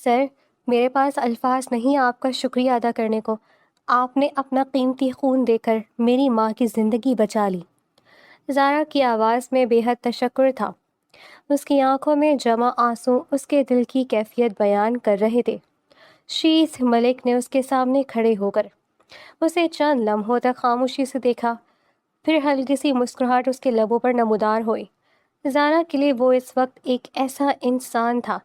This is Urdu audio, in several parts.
سر، میرے پاس الفاظ نہیں آپ کا شکریہ ادا کرنے کو۔ آپ نے اپنا قیمتی خون دے کر میری ماں کی زندگی بچا لی۔ زارا کی آواز میں بے حد تشکر تھا۔ اس کی آنکھوں میں جمع آنسو اس کے دل کی کیفیت بیان کر رہے تھے۔ شیس ملک نے اس کے سامنے کھڑے ہو کر اسے چند لمحوں تک خاموشی سے دیکھا، پھر ہلکی سی مسکراہٹ اس کے لبوں پر نمودار ہوئی۔ زارا کے لیے وہ اس وقت ایک ایسا انسان تھا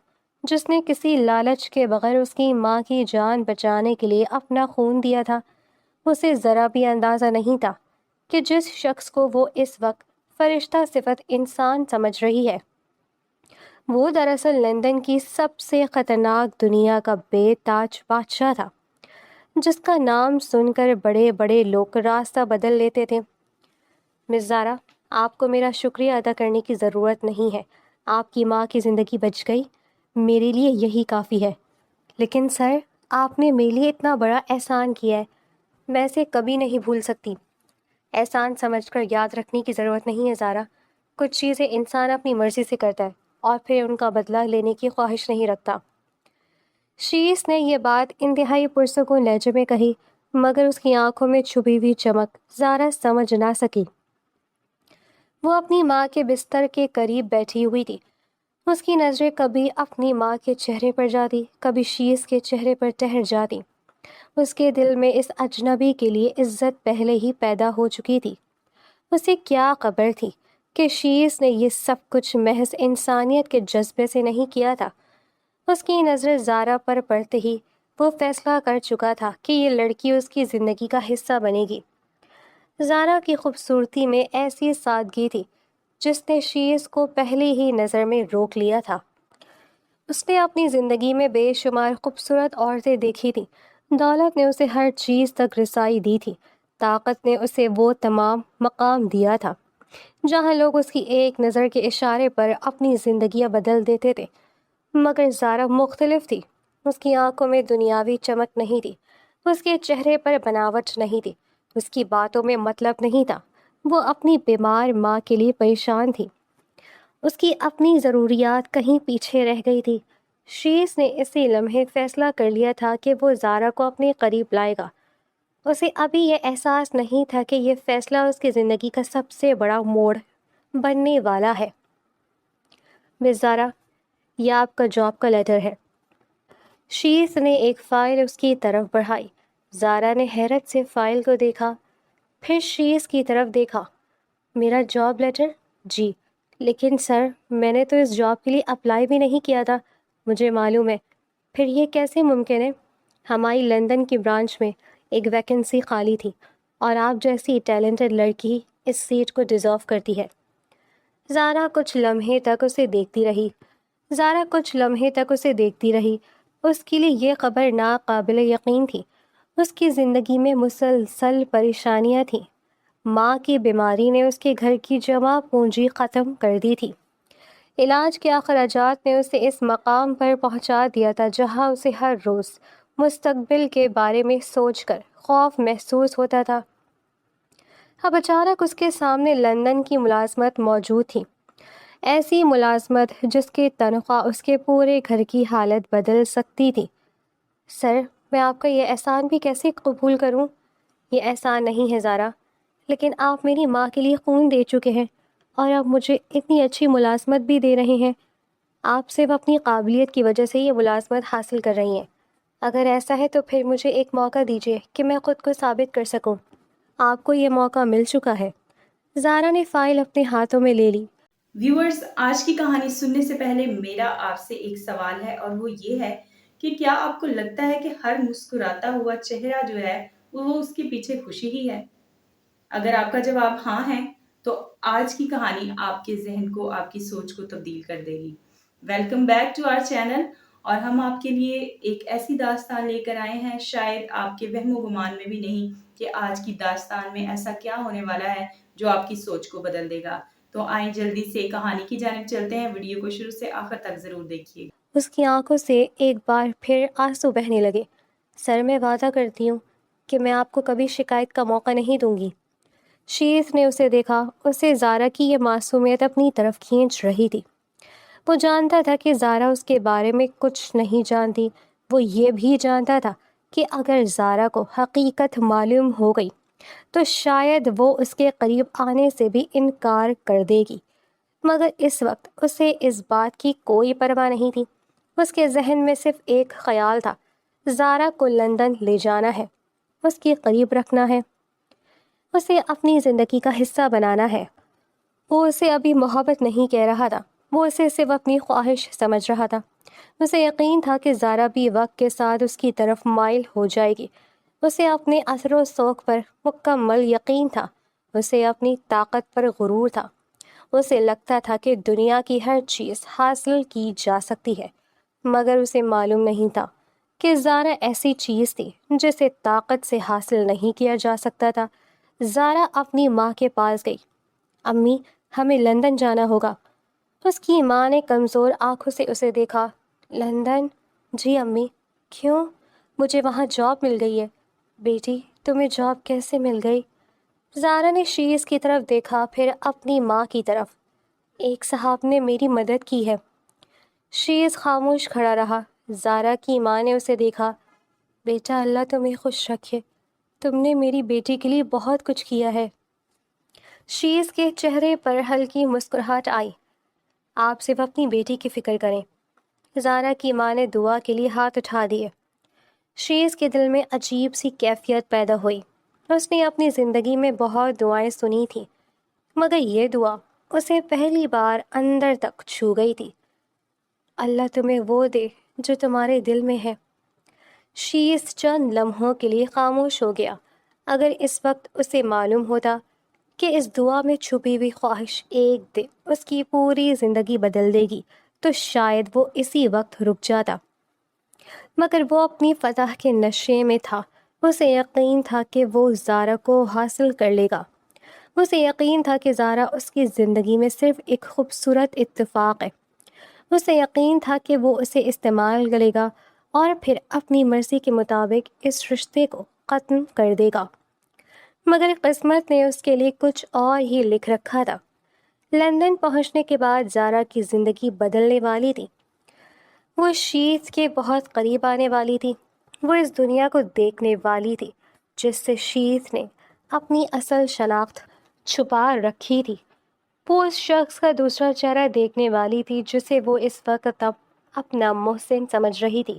جس نے کسی لالچ کے بغیر اس کی ماں کی جان بچانے کے لیے اپنا خون دیا تھا۔ اسے ذرا بھی اندازہ نہیں تھا کہ جس شخص کو وہ اس وقت فرشتہ صفت انسان سمجھ رہی ہے، وہ دراصل لندن کی سب سے خطرناک دنیا کا بے تاج بادشاہ تھا، جس کا نام سن کر بڑے بڑے لوگ راستہ بدل لیتے تھے۔ مس زارا، آپ کو میرا شکریہ ادا کرنے کی ضرورت نہیں ہے۔ آپ کی ماں کی زندگی بچ گئی، میرے لیے یہی کافی ہے۔ لیکن سر، آپ نے میرے لیے اتنا بڑا احسان کیا ہے، میں اسے کبھی نہیں بھول سکتی۔ احسان سمجھ کر یاد رکھنے کی ضرورت نہیں ہے زارا۔ کچھ چیزیں انسان اپنی مرضی سے کرتا ہے اور پھر ان کا بدلہ لینے کی خواہش نہیں رکھتا۔ شیس نے یہ بات انتہائی پرسکون لہجے میں کہی، مگر اس کی آنکھوں میں چھپی ہوئی چمک زارا سمجھ نہ سکی۔ وہ اپنی ماں کے بستر کے قریب بیٹھی ہوئی تھی۔ اس کی نظریں کبھی اپنی ماں کے چہرے پر جاتی، کبھی شیس کے چہرے پر ٹھہر جاتی۔ اس کے دل میں اس اجنبی کے لیے عزت پہلے ہی پیدا ہو چکی تھی۔ اسے کیا خبر تھی کہ شیس نے یہ سب کچھ محض انسانیت کے جذبے سے نہیں کیا تھا۔ اس کی نظر زارا پر پڑتے ہی وہ فیصلہ کر چکا تھا کہ یہ لڑکی اس کی زندگی کا حصہ بنے گی۔ زارا کی خوبصورتی میں ایسی سادگی تھی جس نے شیس کو پہلی ہی نظر میں روک لیا تھا۔ اس نے اپنی زندگی میں بے شمار خوبصورت عورتیں دیکھی تھیں۔ دولت نے اسے ہر چیز تک رسائی دی تھی، طاقت نے اسے وہ تمام مقام دیا تھا جہاں لوگ اس کی ایک نظر کے اشارے پر اپنی زندگیاں بدل دیتے تھے۔ مگر زارا مختلف تھی۔ اس کی آنکھوں میں دنیاوی چمک نہیں تھی، اس کے چہرے پر بناوٹ نہیں تھی، اس کی باتوں میں مطلب نہیں تھا۔ وہ اپنی بیمار ماں کے لیے پریشان تھی، اس کی اپنی ضروریات کہیں پیچھے رہ گئی تھی۔ شیس نے اسی لمحے فیصلہ کر لیا تھا کہ وہ زارا کو اپنے قریب لائے گا۔ اسے ابھی یہ احساس نہیں تھا کہ یہ فیصلہ اس کی زندگی کا سب سے بڑا موڑ بننے والا ہے۔ مس زارا، یہ آپ کا جاب کا لیٹر ہے۔ شیس نے ایک فائل اس کی طرف بڑھائی۔ زارا نے حیرت سے فائل کو دیکھا، پھر شیس کی طرف دیکھا۔ میرا جاب لیٹر؟ جی، لیکن سر، میں نے تو اس جاب کے لیے اپلائی بھی نہیں کیا تھا۔ مجھے معلوم ہے۔ پھر یہ کیسے ممکن ہے؟ ہماری لندن کی برانچ میں ایک ویکنسی خالی تھی اور آپ جیسی ٹیلنٹڈ لڑکی اس سیٹ کو ڈیزرو کرتی ہے۔ زارا کچھ لمحے تک اسے دیکھتی رہی۔ اس کے لیے یہ خبر ناقابل یقین تھی۔ اس کی زندگی میں مسلسل پریشانیاں تھیں۔ ماں کی بیماری نے اس کے گھر کی جمع پونجی ختم کر دی تھی۔ علاج کے اخراجات نے اسے اس مقام پر پہنچا دیا تھا جہاں اسے ہر روز مستقبل کے بارے میں سوچ کر خوف محسوس ہوتا تھا۔ اب اچانک اس کے سامنے لندن کی ملازمت موجود تھی، ایسی ملازمت جس کی تنخواہ اس کے پورے گھر کی حالت بدل سکتی تھی۔ سر، میں آپ کا یہ احسان بھی کیسے قبول کروں؟ یہ احسان نہیں ہے زارا، لیکن آپ میری ماں کے لیے خون دے چکے ہیں اور اب مجھے اتنی اچھی ملازمت بھی دے رہے ہیں۔ آپ صرف اپنی قابلیت کی وجہ سے یہ ملازمت حاصل کر رہی ہیں۔ اگر ایسا ہے تو پھر مجھے ایک موقع دیجیے کہ میں خود کو ثابت کر سکوں۔ آپ کو یہ موقع مل چکا ہے۔ زارا نے فائل اپنے ہاتھوں میں لے لی۔ ویورز، آج کی کہانی سننے سے پہلے میرا آپ سے ایک سوال ہے، اور وہ یہ ہے کہ کیا آپ کو لگتا ہے کہ ہر مسکراتا ہوا چہرہ جو ہے وہ اس کے پیچھے خوشی ہی ہے؟ اگر آپ کا جواب ہاں ہے تو آج کی کہانی آپ کے ذہن کو، آپ کی سوچ کو تبدیل کر دے گی۔ Welcome back to our channel, اور ہم آپ کے لیے ایک ایسی داستان لے کر آئے ہیں، شاید آپ کے وہم و گمان میں بھی نہیں کہ آج کی داستان میں ایسا کیا ہونے والا ہے جو آپ کی سوچ کو بدل دے گا۔ تو آئیں جلدی سے کہانی کی جانب چلتے ہیں۔ ویڈیو کو شروع سے آخر تک ضرور دیکھیے۔ اس کی آنکھوں سے ایک بار پھر آنسو بہنے لگے۔ سر، میں وعدہ کرتی ہوں کہ میں آپ کو کبھی شکایت کا موقع نہیں دوں گی۔ شیس نے اسے دیکھا، اسے زارا کی یہ معصومیت اپنی طرف کھینچ رہی تھی۔ وہ جانتا تھا کہ زارا اس کے بارے میں کچھ نہیں جانتی. وہ یہ بھی جانتا تھا کہ اگر زارا کو حقیقت معلوم ہو گئی تو شاید وہ اس کے قریب آنے سے بھی انکار کر دے گی. مگر اس وقت اسے اس بات کی کوئی پرواہ نہیں تھی. اس کے ذہن میں صرف ایک خیال تھا، زارا کو لندن لے جانا ہے، اس کے قریب رکھنا ہے، اسے اپنی زندگی کا حصہ بنانا ہے. وہ اسے ابھی محبت نہیں کہہ رہا تھا، وہ اسے صرف اپنی خواہش سمجھ رہا تھا. اسے یقین تھا کہ زارا بھی وقت کے ساتھ اس کی طرف مائل ہو جائے گی. اسے اپنے اثر و ذوق پر مکمل یقین تھا. اسے اپنی طاقت پر غرور تھا. اسے لگتا تھا کہ دنیا کی ہر چیز حاصل کی جا سکتی ہے، مگر اسے معلوم نہیں تھا کہ زارا ایسی چیز تھی جسے طاقت سے حاصل نہیں کیا جا سکتا تھا. زارا اپنی ماں کے پاس گئی. امی، ہمیں لندن جانا ہوگا. اس کی ماں نے کمزور آنکھوں سے اسے دیکھا. لندن؟ جی امی. کیوں؟ مجھے وہاں جاب مل گئی ہے. بیٹی، تمہیں جاب کیسے مل گئی؟ زارا نے شیز کی طرف دیکھا، پھر اپنی ماں کی طرف. ایک صاحب نے میری مدد کی ہے. شیز خاموش کھڑا رہا. زارا کی ماں نے اسے دیکھا. بیٹا، اللہ تمہیں خوش رکھے، تم نے میری بیٹی کے لیے بہت کچھ کیا ہے. شیز کے چہرے پر ہلکی مسکراہٹ آئی. آپ صرف اپنی بیٹی کی فکر کریں. زارا کی ماں نے دعا کے لیے ہاتھ اٹھا دیے. شیز کے دل میں عجیب سی کیفیت پیدا ہوئی. اس نے اپنی زندگی میں بہت دعائیں سنی تھیں، مگر یہ دعا اسے پہلی بار اندر تک چھو گئی تھی. اللہ تمہیں وہ دے جو تمہارے دل میں ہے. شیز چند لمحوں کے لیے خاموش ہو گیا. اگر اس وقت اسے معلوم ہوتا کہ اس دعا میں چھپی ہوئی خواہش ایک دن اس کی پوری زندگی بدل دے گی تو شاید وہ اسی وقت رک جاتا. مگر وہ اپنی فتح کے نشے میں تھا. اسے یقین تھا کہ وہ زارا کو حاصل کر لے گا. اسے یقین تھا کہ زارا اس کی زندگی میں صرف ایک خوبصورت اتفاق ہے. اسے یقین تھا کہ وہ اسے استعمال کرے گا اور پھر اپنی مرضی کے مطابق اس رشتے کو ختم کر دے گا. مگر قسمت نے اس کے لیے کچھ اور ہی لکھ رکھا تھا. لندن پہنچنے کے بعد زارا کی زندگی بدلنے والی تھی. وہ شیز کے بہت قریب آنے والی تھی. وہ اس دنیا کو دیکھنے والی تھی جس سے شیز نے اپنی اصل شناخت چھپا رکھی تھی. وہ اس شخص کا دوسرا چہرہ دیکھنے والی تھی جسے وہ اس وقت اپنا محسن سمجھ رہی تھی.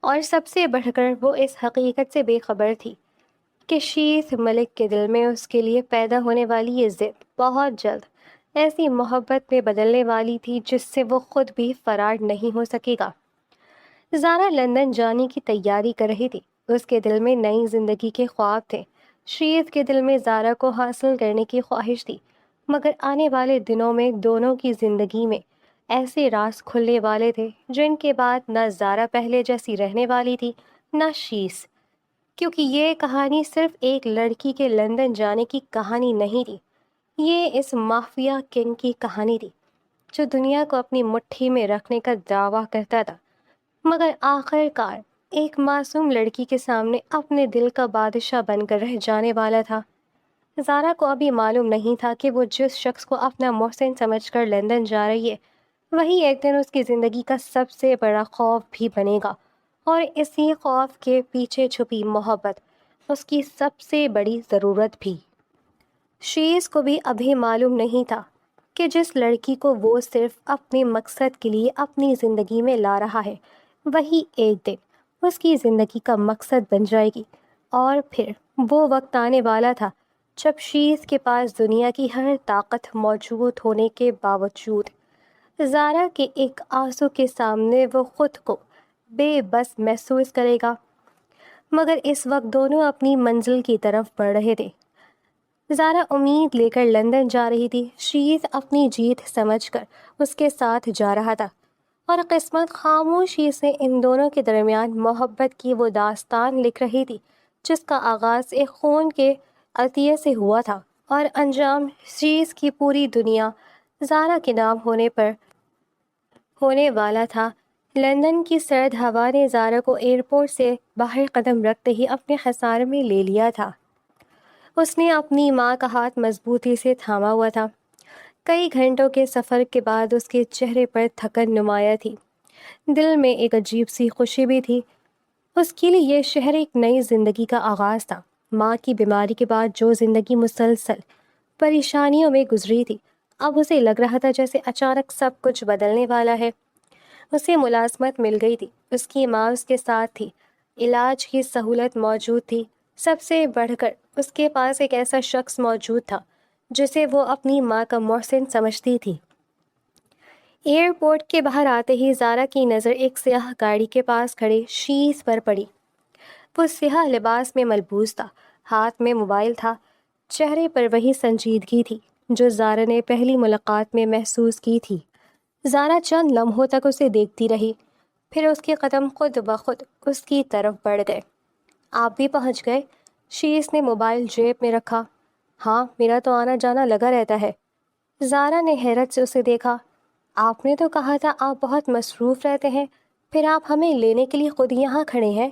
اور سب سے بڑھ کر وہ اس حقیقت سے بے خبر تھی کہ شیز ملک کے دل میں اس کے لیے پیدا ہونے والی یہ ضد بہت جلد ایسی محبت میں بدلنے والی تھی جس سے وہ خود بھی فرار نہیں ہو سکے گا. زارا لندن جانے کی تیاری کر رہی تھی. اس کے دل میں نئی زندگی کے خواب تھے. شیز کے دل میں زارا کو حاصل کرنے کی خواہش تھی. مگر آنے والے دنوں میں دونوں کی زندگی میں ایسے راز کھلنے والے تھے جن کے بعد نہ زارا پہلے جیسی رہنے والی تھی نہ شیز. کیونکہ یہ کہانی صرف ایک لڑکی کے لندن جانے کی کہانی نہیں تھی. یہ اس مافیا کنگ کی کہانی تھی جو دنیا کو اپنی مٹھی میں رکھنے کا دعویٰ کرتا تھا، مگر آخر کار ایک معصوم لڑکی کے سامنے اپنے دل کا بادشاہ بن کر رہ جانے والا تھا. زارا کو ابھی معلوم نہیں تھا کہ وہ جس شخص کو اپنا محسن سمجھ کر لندن جا رہی ہے وہی ایک دن اس کی زندگی کا سب سے بڑا خوف بھی بنے گا، اور اسی خوف کے پیچھے چھپی محبت اس کی سب سے بڑی ضرورت بھی. شیز کو بھی ابھی معلوم نہیں تھا کہ جس لڑکی کو وہ صرف اپنے مقصد کے لیے اپنی زندگی میں لا رہا ہے وہی ایک دن اس کی زندگی کا مقصد بن جائے گی. اور پھر وہ وقت آنے والا تھا جب شیز کے پاس دنیا کی ہر طاقت موجود ہونے کے باوجود زارا کے ایک آنسو کے سامنے وہ خود کو بے بس محسوس کرے گا. مگر اس وقت دونوں اپنی منزل کی طرف بڑھ رہے تھے. زارا امید لے کر لندن جا رہی تھی. شیز اپنی جیت سمجھ کر اس کے ساتھ جا رہا تھا، اور قسمت خاموشی سے ان دونوں کے درمیان محبت کی وہ داستان لکھ رہی تھی جس کا آغاز ایک خون کے عطیے سے ہوا تھا اور انجام شیز کی پوری دنیا زارا کے نام ہونے والا تھا. لندن کی سرد ہوا نے زارا کو ایئرپورٹ سے باہر قدم رکھتے ہی اپنے خسارے میں لے لیا تھا. اس نے اپنی ماں کا ہاتھ مضبوطی سے تھاما ہوا تھا. کئی گھنٹوں کے سفر کے بعد اس کے چہرے پر تھکن نمایاں تھی، دل میں ایک عجیب سی خوشی بھی تھی۔ اس کے لیے یہ شہر ایک نئی زندگی کا آغاز تھا۔ ماں کی بیماری کے بعد جو زندگی مسلسل پریشانیوں میں گزری تھی، اب اسے لگ رہا تھا جیسے اچانک سب کچھ بدلنے والا ہے۔ اسے ملازمت مل گئی تھی، اس کی ماں اس کے ساتھ تھی، علاج کی سہولت موجود تھی، سب سے بڑھ کر اس کے پاس ایک ایسا شخص موجود تھا جسے وہ اپنی ماں کا محسن سمجھتی تھی۔ ایئرپورٹ کے باہر آتے ہی زارا کی نظر ایک سیاہ گاڑی کے پاس کھڑے شیز پر پڑی۔ وہ سیاہ لباس میں ملبوس تھا، ہاتھ میں موبائل تھا، چہرے پر وہی سنجیدگی تھی جو زارا نے پہلی ملاقات میں محسوس کی تھی۔ زارا چند لمحوں تک اسے دیکھتی رہی، پھر اس کے قدم خود بخود اس کی طرف بڑھ گئے۔ آپ بھی پہنچ گئے؟ شیز نے موبائل جیب میں رکھا۔ ہاں، میرا تو آنا جانا لگا رہتا ہے۔ زارا نے حیرت سے اسے دیکھا۔ آپ نے تو کہا تھا آپ بہت مصروف رہتے ہیں، پھر آپ ہمیں لینے کے لیے خود یہاں کھڑے ہیں۔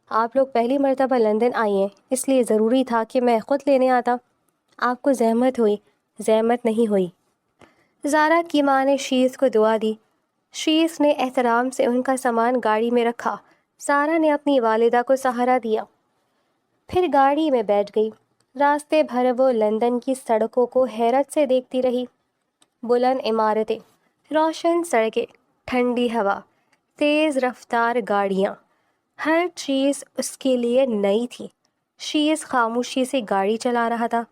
آپ لوگ پہلی مرتبہ لندن آئی ہیں، اس لیے ضروری تھا کہ میں خود لینے آتا۔ آپ کو زحمت ہوئی۔ زحمت نہیں ہوئی۔ زارا کی ماں نے شیز کو دعا دی۔ شیز نے احترام سے ان کا سامان گاڑی میں رکھا۔ زارا نے اپنی والدہ کو سہارا دیا، پھر گاڑی میں بیٹھ گئی۔ راستے بھر وہ لندن کی سڑکوں کو حیرت سے دیکھتی رہی۔ بلند عمارتیں، روشن سڑکیں، ٹھنڈی ہوا، تیز رفتار گاڑیاں، ہر چیز اس کے لیے نئی تھی۔ شیز خاموشی سے گاڑی چلا رہا تھا،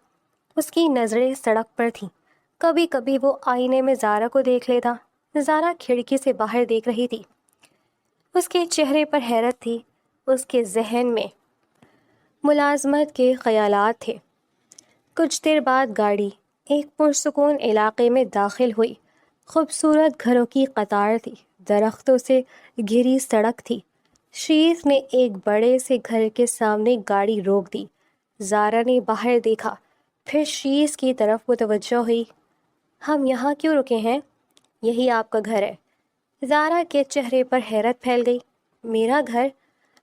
اس کی نظریں سڑک پر تھیں۔ کبھی کبھی وہ آئینے میں زارا کو دیکھ لیتا۔ زارا کھڑکی سے باہر دیکھ رہی تھی، اس کے چہرے پر حیرت تھی، اس کے ذہن میں ملازمت کے خیالات تھے۔ کچھ دیر بعد گاڑی ایک پرسکون علاقے میں داخل ہوئی۔ خوبصورت گھروں کی قطار تھی، درختوں سے گھری سڑک تھی۔ شیز نے ایک بڑے سے گھر کے سامنے گاڑی روک دی۔ زارا نے باہر دیکھا، پھر شیز کی طرف متوجہ ہوئی۔ ہم یہاں کیوں رکے ہیں؟ یہی آپ کا گھر ہے۔ زارا کے چہرے پر حیرت پھیل گئی۔ میرا گھر؟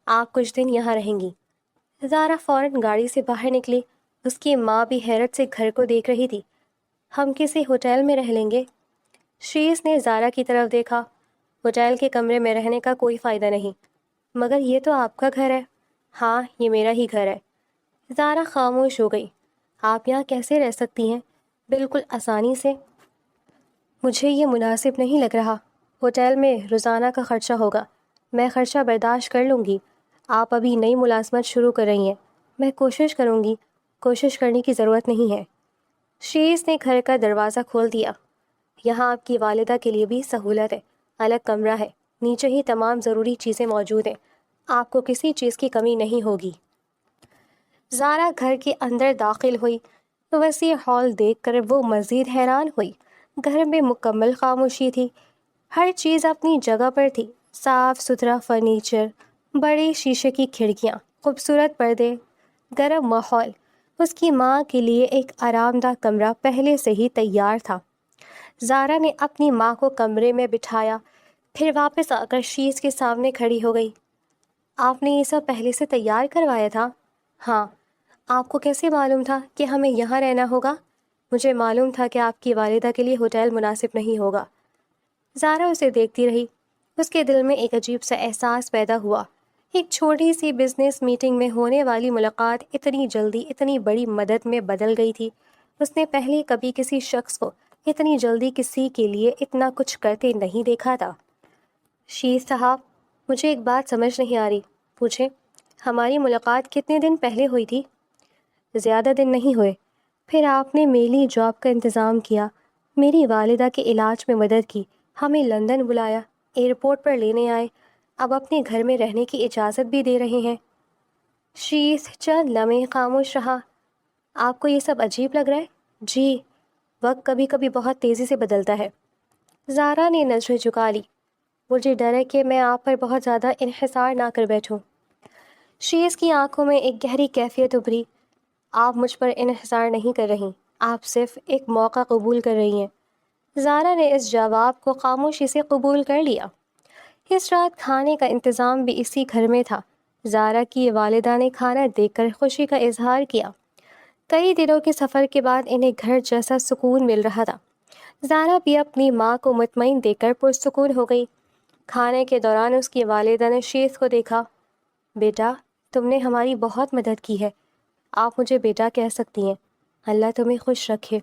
آپ کچھ دن یہاں رہیں گی؟ زارا فوراً گاڑی سے باہر نکلی۔ اس کی ماں بھی حیرت سے گھر کو دیکھ رہی تھی۔ ہم کسی ہوٹل میں رہ لیں گے؟ شیز نے زارا کی طرف دیکھا۔ ہوٹل کے کمرے میں رہنے کا کوئی فائدہ نہیں۔ مگر یہ تو آپ کا گھر ہے۔ ہاں، یہ میرا ہی گھر ہے۔ زارا خاموش ہو گئی۔ آپ یہاں کیسے رہ سکتی ہیں؟ بالکل آسانی سے۔ مجھے یہ مناسب نہیں لگ رہا۔ ہوٹل میں روزانہ کا خرچہ ہوگا، میں خرچہ برداشت کر لوں گی۔ آپ ابھی نئی ملازمت شروع کر رہی ہیں، میں کوشش کروں گی۔ کوشش کرنے کی ضرورت نہیں ہے۔ شیز نے گھر کا دروازہ کھول دیا۔ یہاں آپ کی والدہ کے لیے بھی سہولت ہے، الگ کمرہ ہے، نیچے ہی تمام ضروری چیزیں موجود ہیں، آپ کو کسی چیز کی کمی نہیں ہوگی۔ زارا گھر کے اندر داخل ہوئی۔ وسیع ہال دیکھ کر وہ مزید حیران ہوئی۔ گھر میں مکمل خاموشی تھی، ہر چیز اپنی جگہ پر تھی۔ صاف ستھرا فرنیچر، بڑی شیشے کی کھڑکیاں، خوبصورت پردے، گرم ماحول۔ اس کی ماں کے لیے ایک آرام دہ کمرہ پہلے سے ہی تیار تھا۔ زارا نے اپنی ماں کو کمرے میں بٹھایا، پھر واپس آ کر شیز کے سامنے کھڑی ہو گئی۔ آپ نے یہ سب پہلے سے تیار کروایا تھا؟ ہاں۔ آپ کو کیسے معلوم تھا کہ ہمیں یہاں رہنا ہوگا؟ مجھے معلوم تھا کہ آپ کی والدہ کے لیے ہوٹل مناسب نہیں ہوگا۔ زارا اسے دیکھتی رہی۔ اس کے دل میں ایک عجیب سا احساس پیدا ہوا۔ ایک چھوٹی سی بزنس میٹنگ میں ہونے والی ملاقات اتنی جلدی اتنی بڑی مدد میں بدل گئی تھی۔ اس نے پہلے کبھی کسی شخص کو اتنی جلدی کسی کے لیے اتنا کچھ کرتے نہیں دیکھا تھا۔ شیز صاحب، مجھے ایک بات سمجھ نہیں آ رہی۔ پوچھیں۔ ہماری ملاقات کتنے دن پہلے ہوئی تھی؟ زیادہ دن نہیں ہوئے۔ پھر آپ نے میری جاب کا انتظام کیا، میری والدہ کے علاج میں مدد کی، ہمیں لندن بلایا، ایئرپورٹ پر لینے آئے، اب اپنے گھر میں رہنے کی اجازت بھی دے رہے ہیں۔ شیز چند لمحے خاموش رہا۔ آپ کو یہ سب عجیب لگ رہا ہے؟ جی، وقت کبھی کبھی بہت تیزی سے بدلتا ہے۔ زارا نے نظریں جھکا لی۔ مجھے ڈر ہے کہ میں آپ پر بہت زیادہ انحصار نہ کر بیٹھوں۔ شیز کی آنکھوں میں ایک گہری کیفیت ابھری۔ آپ مجھ پر انحصار نہیں کر رہی، آپ صرف ایک موقع قبول کر رہی ہیں۔ زارا نے اس جواب کو خاموشی سے قبول کر لیا۔ اس رات کھانے کا انتظام بھی اسی گھر میں تھا۔ زارا کی والدہ نے کھانا دیکھ کر خوشی کا اظہار کیا۔ کئی دنوں کے سفر کے بعد انہیں گھر جیسا سکون مل رہا تھا۔ زارا بھی اپنی ماں کو مطمئن دیکھ کر پرسکون ہو گئی۔ کھانے کے دوران اس کی والدہ نے شیز کو دیکھا۔ بیٹا، تم نے ہماری بہت مدد کی ہے۔ آپ مجھے بیٹا کہہ سکتی ہیں۔ اللہ تمہیں خوش رکھے۔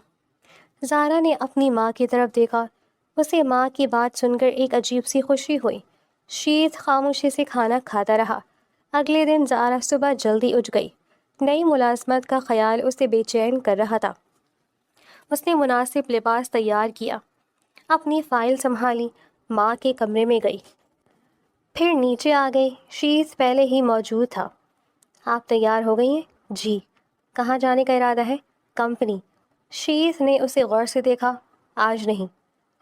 زارا نے اپنی ماں کی طرف دیکھا۔ اسے ماں کی بات سن کر ایک عجیب سی خوشی ہوئی۔ شیز خاموشی سے کھانا کھاتا رہا۔ اگلے دن زارا صبح جلدی اٹھ گئی۔ نئی ملازمت کا خیال اسے بے چین کر رہا تھا۔ اس نے مناسب لباس تیار کیا، اپنی فائل سنبھالی، ماں کے کمرے میں گئی، پھر نیچے آ گئی۔ شیز پہلے ہی موجود تھا۔ آپ تیار ہو گئی ہیں؟ جی۔ کہاں جانے کا ارادہ ہے؟ کمپنی۔ شیز نے اسے غور سے دیکھا۔ آج نہیں۔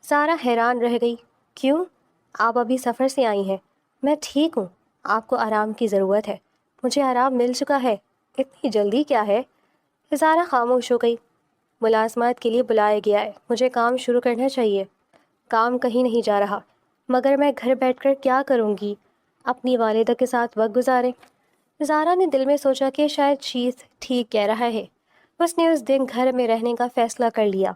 زارا حیران رہ گئی۔ کیوں؟ آپ ابھی سفر سے آئی ہیں۔ میں ٹھیک ہوں۔ آپ کو آرام کی ضرورت ہے۔ مجھے آرام مل چکا ہے۔ اتنی جلدی کیا ہے؟ زارا خاموش ہو گئی۔ ملازمت کے لیے بلایا گیا ہے، مجھے کام شروع کرنا چاہیے۔ کام کہیں نہیں جا رہا، مگر میں گھر بیٹھ کر کیا کروں گی؟ اپنی والدہ کے ساتھ وقت گزاریں۔ زارا نے دل میں سوچا کہ شاید شیز ٹھیک کہہ رہا ہے۔ اس نے اس دن گھر میں رہنے کا فیصلہ کر لیا۔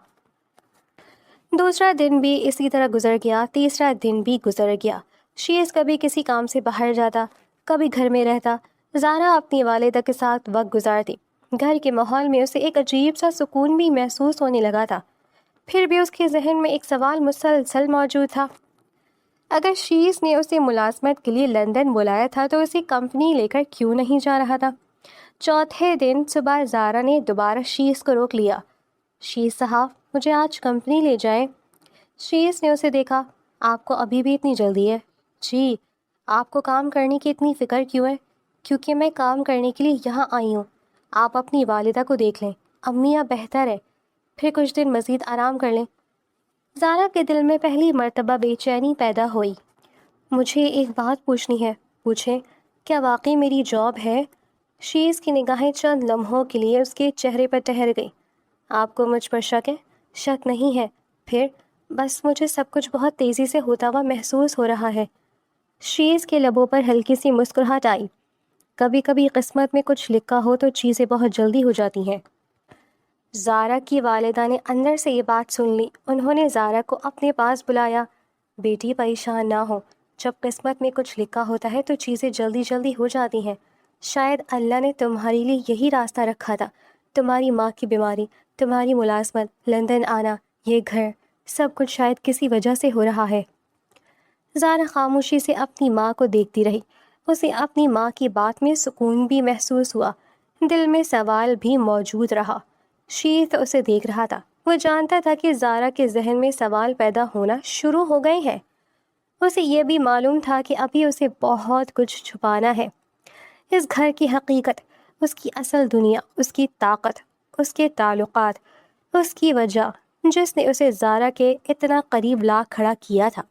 دوسرا دن بھی اسی طرح گزر گیا، تیسرا دن بھی گزر گیا۔ شیز کبھی کسی کام سے باہر جاتا، کبھی گھر میں رہتا۔ زارا اپنی والدہ کے ساتھ وقت گزارتی۔ گھر کے ماحول میں اسے ایک عجیب سا سکون بھی محسوس ہونے لگا تھا۔ پھر بھی اس کے ذہن میں ایک سوال مسلسل موجود تھا۔ اگر شیز نے اسے ملازمت کے لیے لندن بلایا تھا تو اسے کمپنی لے کر کیوں نہیں جا رہا تھا؟ چوتھے دن صبح زارا نے دوبارہ شیز کو روک لیا۔ شیز صاحب، مجھے آج کمپنی لے جائیں۔ شیز نے اسے دیکھا۔ آپ کو ابھی بھی اتنی جلدی ہے؟ جی۔ آپ کو کام کرنے کی اتنی فکر کیوں ہے؟ کیونکہ میں کام کرنے کے لیے یہاں آئی ہوں۔ آپ اپنی والدہ کو دیکھ لیں، امی اب بہتر ہے، پھر کچھ دن مزید آرام کر لیں۔ زارا کے دل میں پہلی مرتبہ بے چینی پیدا ہوئی۔ مجھے ایک بات پوچھنی ہے۔ پوچھیں۔ کیا واقعی میری جاب ہے؟ شیز کی نگاہیں چند لمحوں کے لیے اس کے چہرے پر ٹھہر گئی۔ آپ کو مجھ پر شک ہے؟ شک نہیں ہے۔ پھر؟ بس مجھے سب کچھ بہت تیزی سے ہوتا ہوا محسوس ہو رہا ہے۔ شیز کے لبوں پر ہلکی سی مسکراہٹ آئی۔ کبھی کبھی قسمت میں کچھ لکھا ہو تو چیزیں بہت جلدی ہو جاتی ہیں۔ زارا کی والدہ نے اندر سے یہ بات سن لی۔ انہوں نے زارا کو اپنے پاس بلایا۔ بیٹی، پریشان نہ ہو، جب قسمت میں کچھ لکھا ہوتا ہے تو چیزیں جلدی جلدی ہو جاتی ہیں۔ شاید اللہ نے تمہارے لیے یہی راستہ رکھا تھا۔ تمہاری ماں کی بیماری، تمہاری ملازمت، لندن آنا، یہ گھر، سب کچھ شاید کسی وجہ سے ہو رہا ہے۔ زارا خاموشی سے اپنی ماں کو دیکھتی رہی۔ اسے اپنی ماں کی بات میں سکون بھی محسوس ہوا، دل میں سوال بھی موجود رہا۔ شیز اسے دیکھ رہا تھا۔ وہ جانتا تھا کہ زارا کے ذہن میں سوال پیدا ہونا شروع ہو گئے ہیں۔ اسے یہ بھی معلوم تھا کہ ابھی اسے بہت کچھ چھپانا ہے۔ اس گھر کی حقیقت، اس کی اصل دنیا، اس کی طاقت، اس کے تعلقات، اس کی وجہ جس نے اسے زارا کے اتنا قریب لا کھڑا کیا تھا۔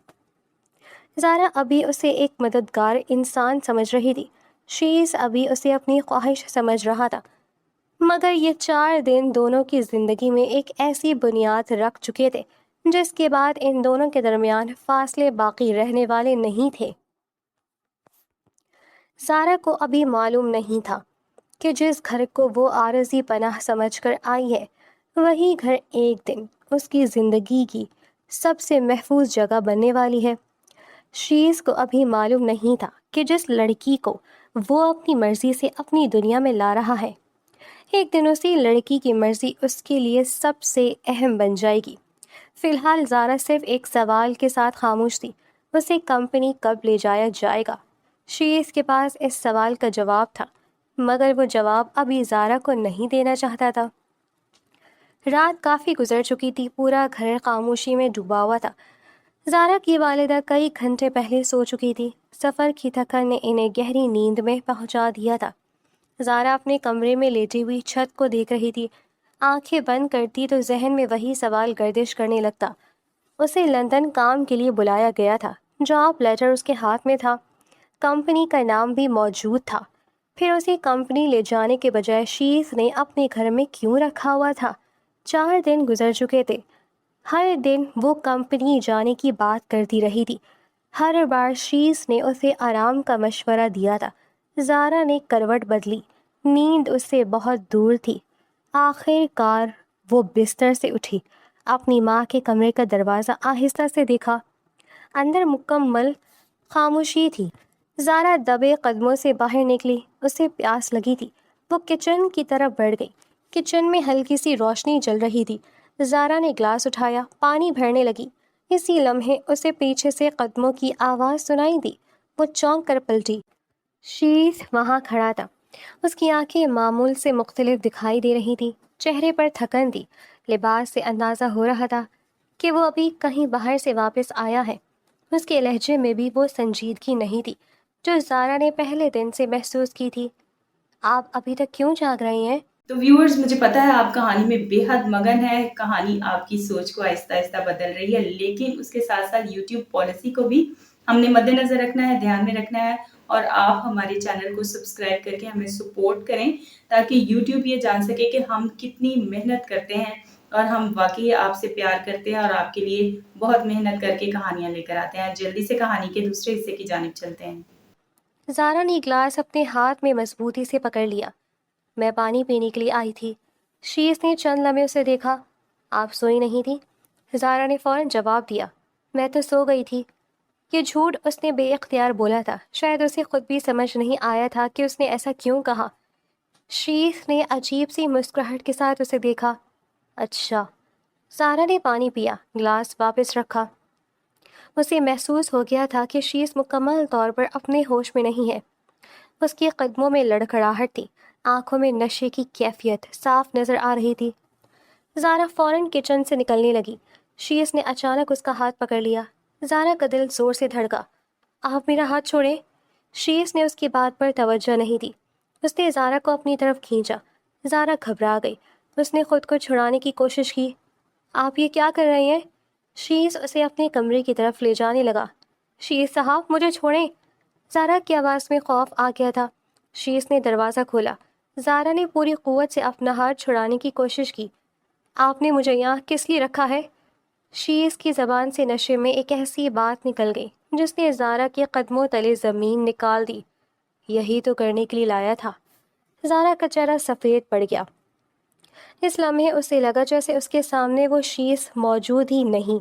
زارا ابھی اسے ایک مددگار انسان سمجھ رہی تھی۔ شیز ابھی اسے اپنی خواہش سمجھ رہا تھا۔ مگر یہ 4 دن دونوں کی زندگی میں ایک ایسی بنیاد رکھ چکے تھے جس کے بعد ان دونوں کے درمیان فاصلے باقی رہنے والے نہیں تھے۔ زارا کو ابھی معلوم نہیں تھا کہ جس گھر کو وہ عارضی پناہ سمجھ کر آئی ہے، وہی گھر ایک دن اس کی زندگی کی سب سے محفوظ جگہ بننے والی ہے۔ شیز کو ابھی معلوم نہیں تھا کہ جس لڑکی کو وہ اپنی مرضی سے اپنی دنیا میں لا رہا ہے، ایک دن اسی لڑکی کی مرضی اس کے لیے سب سے اہم بن جائے گی۔ فی الحال زارا صرف ایک سوال کے ساتھ خاموش تھی۔ اسے کمپنی کب لے جایا جائے گا؟ شیز کے پاس اس سوال کا جواب تھا، مگر وہ جواب ابھی زارا کو نہیں دینا چاہتا تھا۔ رات کافی گزر چکی تھی، پورا گھر خاموشی میں ڈوبا ہوا تھا۔ زارا کی والدہ کئی گھنٹے پہلے سو چکی تھی۔ سفر کی تھکن نے انہیں گہری نیند میں پہنچا دیا تھا۔ زارا اپنے کمرے میں لیٹی ہوئی چھت کو دیکھ رہی تھی۔ آنکھیں بند کرتی تو ذہن میں وہی سوال گردش کرنے لگتا۔ اسے لندن کام کے لیے بلایا گیا تھا، جاب لیٹر اس کے ہاتھ میں تھا، کمپنی کا نام بھی موجود تھا۔ پھر اسے کمپنی لے جانے کے بجائے شیز نے اپنے گھر میں کیوں رکھا ہوا تھا؟ 4 دن گزر چکے تھے۔ ہر دن وہ کمپنی جانے کی بات کرتی رہی تھی۔ ہر بار شیز نے اسے آرام کا مشورہ دیا تھا۔ زارا نے کروٹ بدلی، نیند اس سے بہت دور تھی۔ آخر کار وہ بستر سے اٹھی، اپنی ماں کے کمرے کا دروازہ آہستہ سے دیکھا۔ اندر مکمل خاموشی تھی۔ زارا دبے قدموں سے باہر نکلی، اسے پیاس لگی تھی۔ وہ کچن کی طرف بڑھ گئی۔ کچن میں ہلکی سی روشنی جل رہی تھی۔ زارا نے گلاس اٹھایا، پانی بھرنے لگی۔ اسی لمحے اسے پیچھے سے قدموں کی آواز سنائی دی۔ وہ چونک کر پلٹی۔ شیش وہاں کھڑا تھا۔ اس کی آنکھیں معمول سے مختلف دکھائی دے رہی تھی، چہرے پر تھکن تھی۔ لباس سے اندازہ ہو رہا تھا کہ وہ ابھی کہیں باہر سے واپس آیا ہے۔ اس کے لہجے میں بھی وہ سنجیدگی نہیں تھی جو زارا نے پہلے دن سے محسوس کی تھی۔ آپ ابھی تک کیوں جاگ رہے ہیں؟ تو ویورز، مجھے پتا ہے آپ کہانی میں بے حد مگن ہے، کہانی آپ کی سوچ کو آہستہ آہستہ بدل رہی ہے، لیکن اس کے ساتھ ساتھ یوٹیوب پالیسی کو بھی ہم نے مد نظر رکھنا ہے، دھیان میں رکھنا ہے، اور آپ ہمارے چینل کو سبسکرائب کر کے ہمیں سپورٹ کریں تاکہ یوٹیوب یہ جان سکے کہ ہم کتنی محنت کرتے ہیں اور ہم واقعی آپ سے پیار کرتے ہیں اور آپ کے لیے بہت محنت کر کے کہانیاں لے کر آتے ہیں۔ جلدی سے کہانی کے دوسرے حصے کی جانب چلتے ہیں۔ زارا نے گلاس اپنے ہاتھ میں مضبوطی سے پکڑ لیا۔ میں پانی پینے کے لیے آئی تھی۔ شیش نے چند لمحے اسے دیکھا۔ آپ سوئی نہیں تھی؟ زارا نے فوراً جواب دیا، میں تو سو گئی تھی۔ یہ جھوٹ اس نے بے اختیار بولا تھا۔ شاید اسے خود بھی سمجھ نہیں آیا تھا کہ اس نے ایسا کیوں کہا۔ شیخ نے عجیب سی مسکراہٹ کے ساتھ اسے دیکھا۔ اچھا۔ زارا نے پانی پیا، گلاس واپس رکھا۔ اسے محسوس ہو گیا تھا کہ شیش مکمل طور پر اپنے ہوش میں نہیں ہے۔ اس کے قدموں میں لڑکھڑاہٹ تھی، آنکھوں میں نشے کی کیفیت صاف نظر آ رہی تھی۔ زارا فوراً کچن سے نکلنے لگی۔ شیش نے اچانک اس کا ہاتھ پکڑ لیا۔ زارا کا دل زور سے دھڑکا۔ آپ میرا ہاتھ چھوڑیں۔ شیش نے اس کی بات پر توجہ نہیں دی۔ اس نے زارا کو اپنی طرف کھینچا۔ زارا گھبرا گئی۔ اس نے خود کو چھڑانے کی کوشش کی۔ آپ یہ کیا کر رہے ہیں؟ شیش اسے اپنے کمرے کی طرف لے جانے لگا۔ شیش صاحب، مجھے چھوڑیں۔ زارا کی آواز میں خوف آ گیا تھا۔ شیش نے دروازہ کھولا۔ زارا نے پوری قوت سے اپنا ہاتھ چھڑانے کی کوشش کی۔ آپ نے مجھے یہاں کس لیے رکھا ہے؟ شیش کی زبان سے نشے میں ایک ایسی بات نکل گئی جس نے زارا کے قدموں تلے زمین نکال دی۔ یہی تو کرنے کے لیے لایا تھا۔ زارا کا چہرہ سفید پڑ گیا۔ اس لمحے اسے لگا جیسے اس کے سامنے وہ شیش موجود ہی نہیں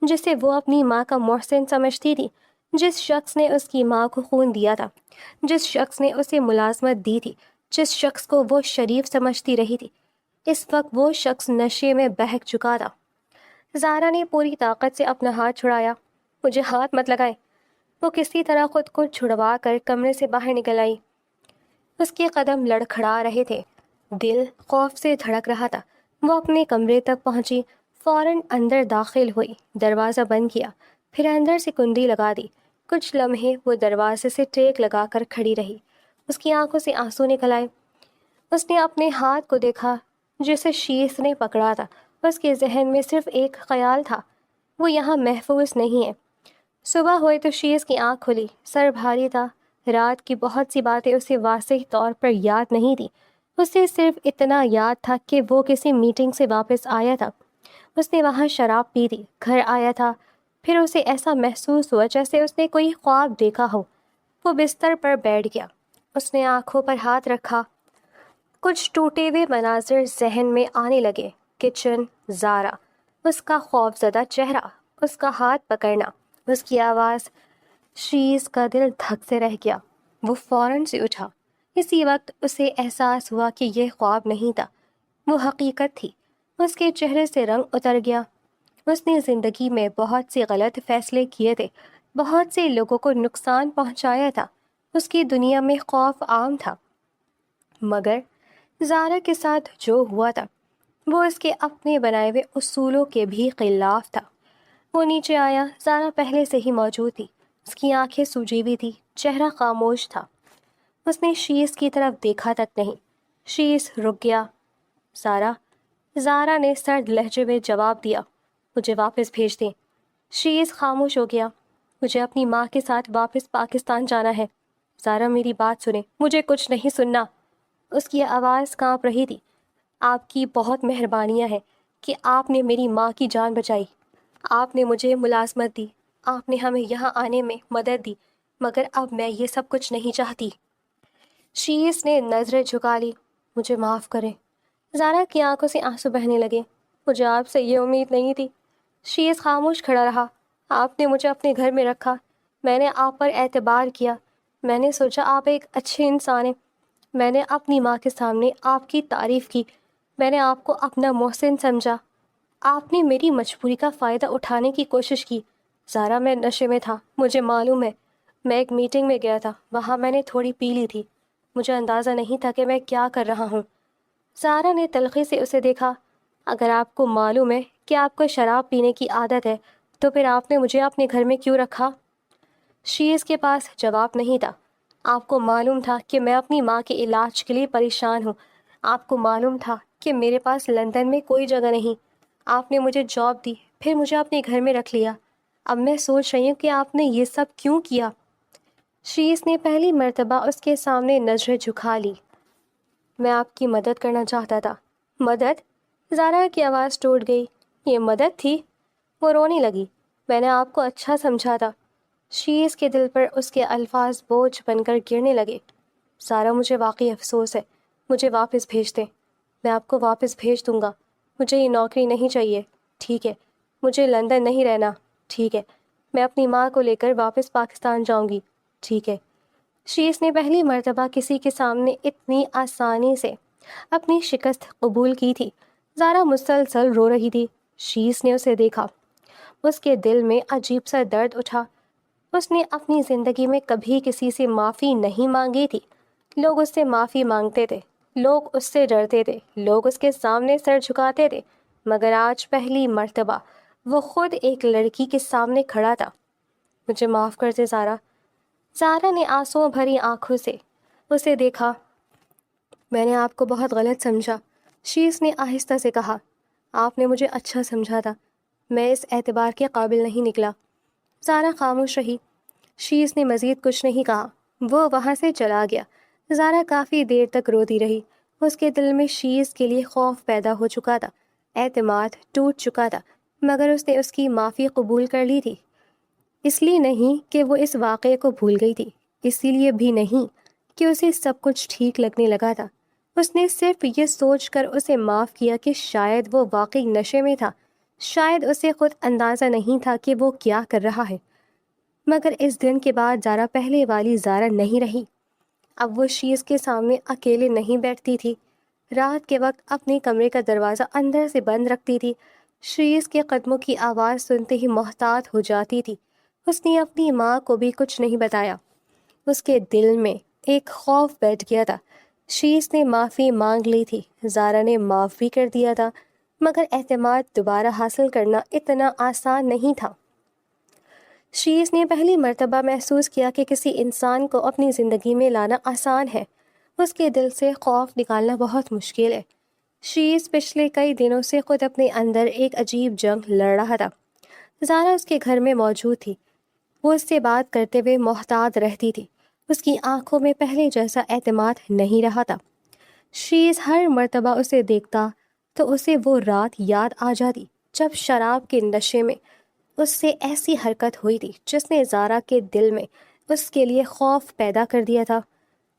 جسے وہ اپنی ماں کا محسن سمجھتی تھی، جس شخص نے اس کی ماں کو خون دیا تھا، جس شخص نے اسے ملازمت دی تھی، جس شخص کو وہ شریف سمجھتی رہی تھی۔ اس وقت وہ شخص نشے میں بہک چکا تھا۔ زارا نے پوری طاقت سے اپنا ہاتھ چھڑایا۔ مجھے ہاتھ مت لگائے۔ وہ کسی طرح خود کو چھڑوا کر کمرے سے باہر نکل آئی۔ اس کے قدم لڑکھڑا رہے تھے، دل خوف سے دھڑک رہا تھا۔ وہ اپنے کمرے تک پہنچی، فوراً اندر داخل ہوئی، دروازہ بند کیا، پھر اندر سے کنڈی لگا دی۔ کچھ لمحے وہ دروازے سے ٹیک لگا کر کھڑی رہی۔ اس کی آنکھوں سے آنسو نکل آئے۔ اس نے اپنے ہاتھ کو دیکھا جسے شیش نے پکڑا تھا۔ اس کے ذہن میں صرف ایک خیال تھا، وہ یہاں محفوظ نہیں ہے۔ صبح ہوئے تو شیش کی آنکھ کھلی، سر بھاری تھا۔ رات کی بہت سی باتیں اسے واضح طور پر یاد نہیں تھی۔ اسے صرف اتنا یاد تھا کہ وہ کسی میٹنگ سے واپس آیا تھا، اس نے وہاں شراب پی تھی، گھر آیا تھا، پھر اسے ایسا محسوس ہوا جیسے اس نے کوئی خواب دیکھا ہو۔ وہ بستر پر بیٹھ گیا، اس نے آنکھوں پر ہاتھ رکھا۔ کچھ ٹوٹے ہوئے مناظر ذہن میں آنے لگے۔ کچن، زارا، اس کا خوف زدہ چہرہ، اس کا ہاتھ پکڑنا، اس کی آواز۔ شیز کا دل دھک سے رہ گیا۔ وہ فوراً سے اٹھا۔ اسی وقت اسے احساس ہوا کہ یہ خواب نہیں تھا، وہ حقیقت تھی۔ اس کے چہرے سے رنگ اتر گیا۔ اس نے زندگی میں بہت سے غلط فیصلے کیے تھے، بہت سے لوگوں کو نقصان پہنچایا تھا۔ اس کی دنیا میں خوف عام تھا، مگر زارا کے ساتھ جو ہوا تھا وہ اس کے اپنے بنائے ہوئے اصولوں کے بھی خلاف تھا۔ وہ نیچے آیا۔ زارا پہلے سے ہی موجود تھی۔ اس کی آنکھیں سوجی ہوئی تھی، چہرہ خاموش تھا۔ اس نے شیش کی طرف دیکھا تک نہیں۔ شیش رک گیا۔ زارا نے سرد لہجے میں جواب دیا، مجھے واپس بھیج دیں۔ شیش خاموش ہو گیا۔ مجھے اپنی ماں کے ساتھ واپس پاکستان جانا ہے۔ زارا، میری بات سنیں۔ مجھے کچھ نہیں سننا۔ اس کی آواز کانپ رہی تھی۔ آپ کی بہت مہربانیاں ہیں کہ آپ نے میری ماں کی جان بچائی۔ آپ نے مجھے ملازمت دی، آپ نے ہمیں یہاں آنے میں مدد دی، مگر اب میں یہ سب کچھ نہیں چاہتی۔ شیش نے نظریں جھکا لی۔ مجھے معاف کریں۔ زارا کی آنکھوں سے آنسو بہنے لگے۔ مجھے آپ سے یہ امید نہیں تھی۔ شیز خاموش کھڑا رہا۔ آپ نے مجھے اپنے گھر میں رکھا، میں نے آپ پر اعتبار کیا، میں نے سوچا آپ ایک اچھے انسان ہیں، میں نے اپنی ماں کے سامنے آپ کی تعریف کی، میں نے آپ کو اپنا محسن سمجھا۔ آپ نے میری مجبوری کا فائدہ اٹھانے کی کوشش کی۔ زارا، میں نشے میں تھا، مجھے معلوم ہے۔ میں ایک میٹنگ میں گیا تھا، وہاں میں نے تھوڑی پی لی تھی، مجھے اندازہ نہیں تھا کہ میں کیا کر رہا ہوں۔ زارا نے تلخی سے اسے دیکھا۔ اگر آپ کو معلوم ہے کہ آپ کو شراب پینے کی عادت ہے تو پھر آپ نے مجھے اپنے گھر میں کیوں رکھا؟ شیز کے پاس جواب نہیں تھا۔ آپ کو معلوم تھا کہ میں اپنی ماں کے علاج کے لیے پریشان ہوں، آپ کو معلوم تھا کہ میرے پاس لندن میں کوئی جگہ نہیں، آپ نے مجھے جاب دی، پھر مجھے اپنے گھر میں رکھ لیا۔ اب میں سوچ رہی ہوں کہ آپ نے یہ سب کیوں کیا؟ شیز نے پہلی مرتبہ اس کے سامنے نظریں جھکا لی۔ میں آپ کی مدد کرنا چاہتا تھا۔ مدد؟ زارا کی آواز ٹوٹ گئی۔ یہ مدد تھی؟ وہ رونے لگی۔ میں نے آپ کو اچھا سمجھا تھا۔ شیز کے دل پر اس کے الفاظ بوجھ بن کر گرنے لگے۔ زارا، مجھے واقعی افسوس ہے، مجھے واپس بھیج دیں۔ میں آپ کو واپس بھیج دوں گا۔ مجھے یہ نوکری نہیں چاہیے، ٹھیک ہے؟ مجھے لندن نہیں رہنا، ٹھیک ہے؟ میں اپنی ماں کو لے کر واپس پاکستان جاؤں گی، ٹھیک ہے؟ شیز نے پہلی مرتبہ کسی کے سامنے اتنی آسانی سے اپنی شکست قبول کی تھی۔ زارا مسلسل رو رہی تھی۔ شیز نے اسے دیکھا۔ اس کے دل میں عجیب سا درد اٹھا۔ اس نے اپنی زندگی میں کبھی کسی سے معافی نہیں مانگی تھی۔ لوگ اس سے معافی مانگتے تھے، لوگ اس سے ڈرتے تھے، لوگ اس کے سامنے سر جھکاتے تھے، مگر آج پہلی مرتبہ وہ خود ایک لڑکی کے سامنے کھڑا تھا۔ مجھے معاف کر دے زارا۔ زارا نے آنسوؤں بھری آنکھوں سے اسے دیکھا۔ میں نے آپ کو بہت غلط سمجھا، شیز نے آہستہ سے کہا۔ آپ نے مجھے اچھا سمجھا تھا، میں اس اعتبار کے قابل نہیں نکلا۔ زارا خاموش رہی۔ شیز نے مزید کچھ نہیں کہا، وہ وہاں سے چلا گیا۔ زارا کافی دیر تک روتی رہی۔ اس کے دل میں شیز کے لیے خوف پیدا ہو چکا تھا، اعتماد ٹوٹ چکا تھا، مگر اس نے اس کی معافی قبول کر لی تھی۔ اس لیے نہیں کہ وہ اس واقعے کو بھول گئی تھی، اسی لیے بھی نہیں کہ اسے سب کچھ ٹھیک لگنے لگا تھا۔ اس نے صرف یہ سوچ کر اسے معاف کیا کہ شاید وہ واقعی نشے میں تھا، شاید اسے خود اندازہ نہیں تھا کہ وہ کیا کر رہا ہے۔ مگر اس دن کے بعد زارا پہلے والی زارا نہیں رہی۔ اب وہ شیز کے سامنے اکیلے نہیں بیٹھتی تھی، رات کے وقت اپنے کمرے کا دروازہ اندر سے بند رکھتی تھی، شیز کے قدموں کی آواز سنتے ہی محتاط ہو جاتی تھی۔ اس نے اپنی ماں کو بھی کچھ نہیں بتایا۔ اس کے دل میں ایک خوف بیٹھ گیا تھا۔ شیز نے معافی مانگ لی تھی، زارا نے معاف بھی کر دیا تھا، مگر اعتماد دوبارہ حاصل کرنا اتنا آسان نہیں تھا۔ شیز نے پہلی مرتبہ محسوس کیا کہ کسی انسان کو اپنی زندگی میں لانا آسان ہے، اس کے دل سے خوف نکالنا بہت مشکل ہے۔ شیز پچھلے کئی دنوں سے خود اپنے اندر ایک عجیب جنگ لڑ رہا تھا۔ زارا اس کے گھر میں موجود تھی، وہ اس سے بات کرتے ہوئے محتاط رہتی تھی، اس کی آنکھوں میں پہلے جیسا اعتماد نہیں رہا تھا۔ شیز ہر مرتبہ اسے دیکھتا تو اسے وہ رات یاد آ جاتی جب شراب کے نشے میں اس سے ایسی حرکت ہوئی تھی جس نے زارا کے دل میں اس کے لیے خوف پیدا کر دیا تھا۔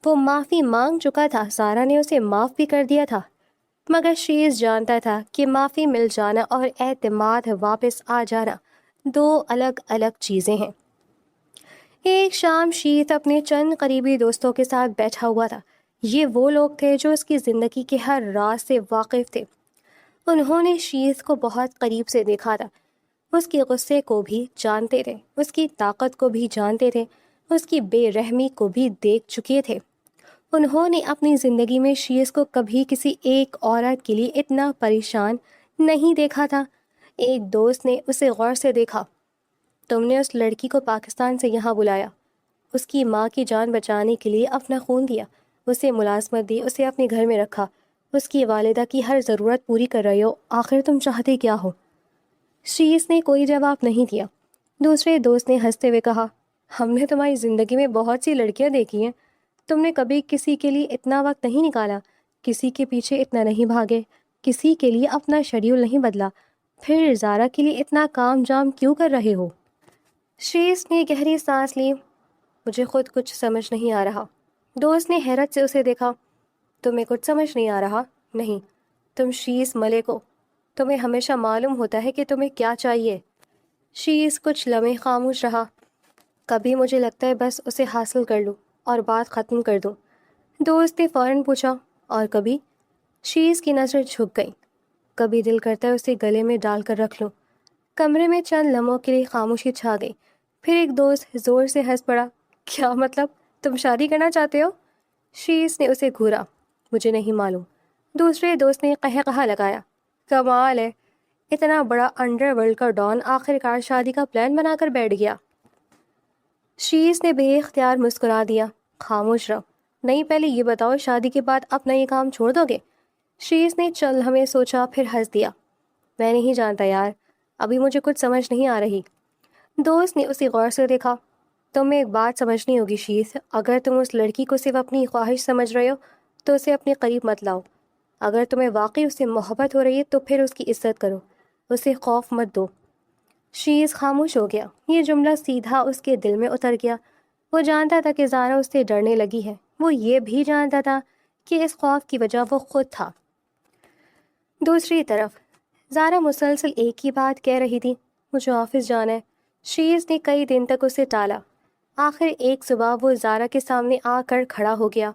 وہ معافی مانگ چکا تھا، زارا نے اسے معاف بھی کر دیا تھا، مگر شیز جانتا تھا کہ معافی مل جانا اور اعتماد واپس آ جانا دو الگ الگ چیزیں ہیں۔ ایک شام شیز اپنے چند قریبی دوستوں کے ساتھ بیٹھا ہوا تھا۔ یہ وہ لوگ تھے جو اس کی زندگی کے ہر راز سے واقف تھے۔ انہوں نے شیز کو بہت قریب سے دیکھا تھا، اس کے غصے کو بھی جانتے تھے، اس کی طاقت کو بھی جانتے تھے، اس کی بے رحمی کو بھی دیکھ چکے تھے۔ انہوں نے اپنی زندگی میں شیز کو کبھی کسی ایک عورت کے لیے اتنا پریشان نہیں دیکھا تھا۔ ایک دوست نے اسے غور سے دیکھا۔ تم نے اس لڑکی کو پاکستان سے یہاں بلایا، اس کی ماں کی جان بچانے کے لیے اپنا خون دیا، اسے ملازمت دی، اسے اپنے گھر میں رکھا، اس کی والدہ کی ہر ضرورت پوری کر رہی ہو، آخر تم چاہتے کیا ہو؟ شیز نے کوئی جواب نہیں دیا۔ دوسرے دوست نے ہنستے ہوئے کہا، ہم نے تمہاری زندگی میں بہت سی لڑکیاں دیکھی ہیں، تم نے کبھی کسی کے لیے اتنا وقت نہیں نکالا، کسی کے پیچھے اتنا نہیں بھاگے، کسی کے لیے اپنا شیڈیول نہیں بدلا، پھر زارا کے لیے اتنا کام جام کیوں کر رہے ہو؟ شیز نے گہری سانس لی۔ مجھے خود کچھ سمجھ نہیں آ رہا۔ دوست نے حیرت سے اسے دیکھا۔ تمہیں کچھ سمجھ نہیں آ رہا؟ نہیں، تم شیز ملک ہو، تمہیں ہمیشہ معلوم ہوتا ہے کہ تمہیں کیا چاہیے۔ شیز کچھ لمحے خاموش رہا۔ کبھی مجھے لگتا ہے بس اسے حاصل کر لوں اور بات ختم کر دوں۔ دوست نے فوراً پوچھا، اور کبھی؟ شیز کی نظر جھک گئی۔ کبھی دل کرتا ہے اسے گلے میں ڈال کر رکھ لوں۔ کمرے میں چند لمحوں کے لیے خاموشی چھا گئی۔ پھر ایک دوست زور سے ہنس پڑا۔ کیا مطلب؟ تم شادی کرنا چاہتے ہو؟ شیز نے اسے گھورا۔ مجھے نہیں معلوم۔ دوسرے دوست نے قہقہا لگایا۔ کمال ہے، اتنا بڑا انڈر ورلڈ کا ڈان آخر کار شادی کا پلان بنا کر بیٹھ گیا۔ شیز نے بے اختیار مسکرا دیا۔ خاموش رہو۔ نہیں، پہلے یہ بتاؤ، شادی کے بعد اپنا یہ کام چھوڑ دو گے؟ شیز نے چل ہمیں سوچا، پھر ہنس دیا۔ میں نہیں جانتا یار، ابھی مجھے کچھ سمجھ نہیں آ رہی۔ دوست نے اسے غور سے دیکھا۔ تمہیں ایک بات سمجھنی ہوگی شیز، اگر تم اس لڑکی کو صرف اپنی خواہش سمجھ رہے ہو تو اسے اپنے قریب مت لاؤ۔ اگر تمہیں واقعی اس سے محبت ہو رہی ہے تو پھر اس کی عزت کرو، اسے خوف مت دو۔ شیز خاموش ہو گیا۔ یہ جملہ سیدھا اس کے دل میں اتر گیا۔ وہ جانتا تھا کہ زارا اس سے ڈرنے لگی ہے۔ وہ یہ بھی جانتا تھا کہ اس خوف کی وجہ وہ خود تھا۔ دوسری طرف زارا مسلسل ایک ہی بات کہہ رہی تھی، مجھے آفس جانا ہے۔ شیز نے کئی دن تک اسے ٹالا۔ آخر ایک صبح وہ زارا کے سامنے آ کر کھڑا ہو گیا۔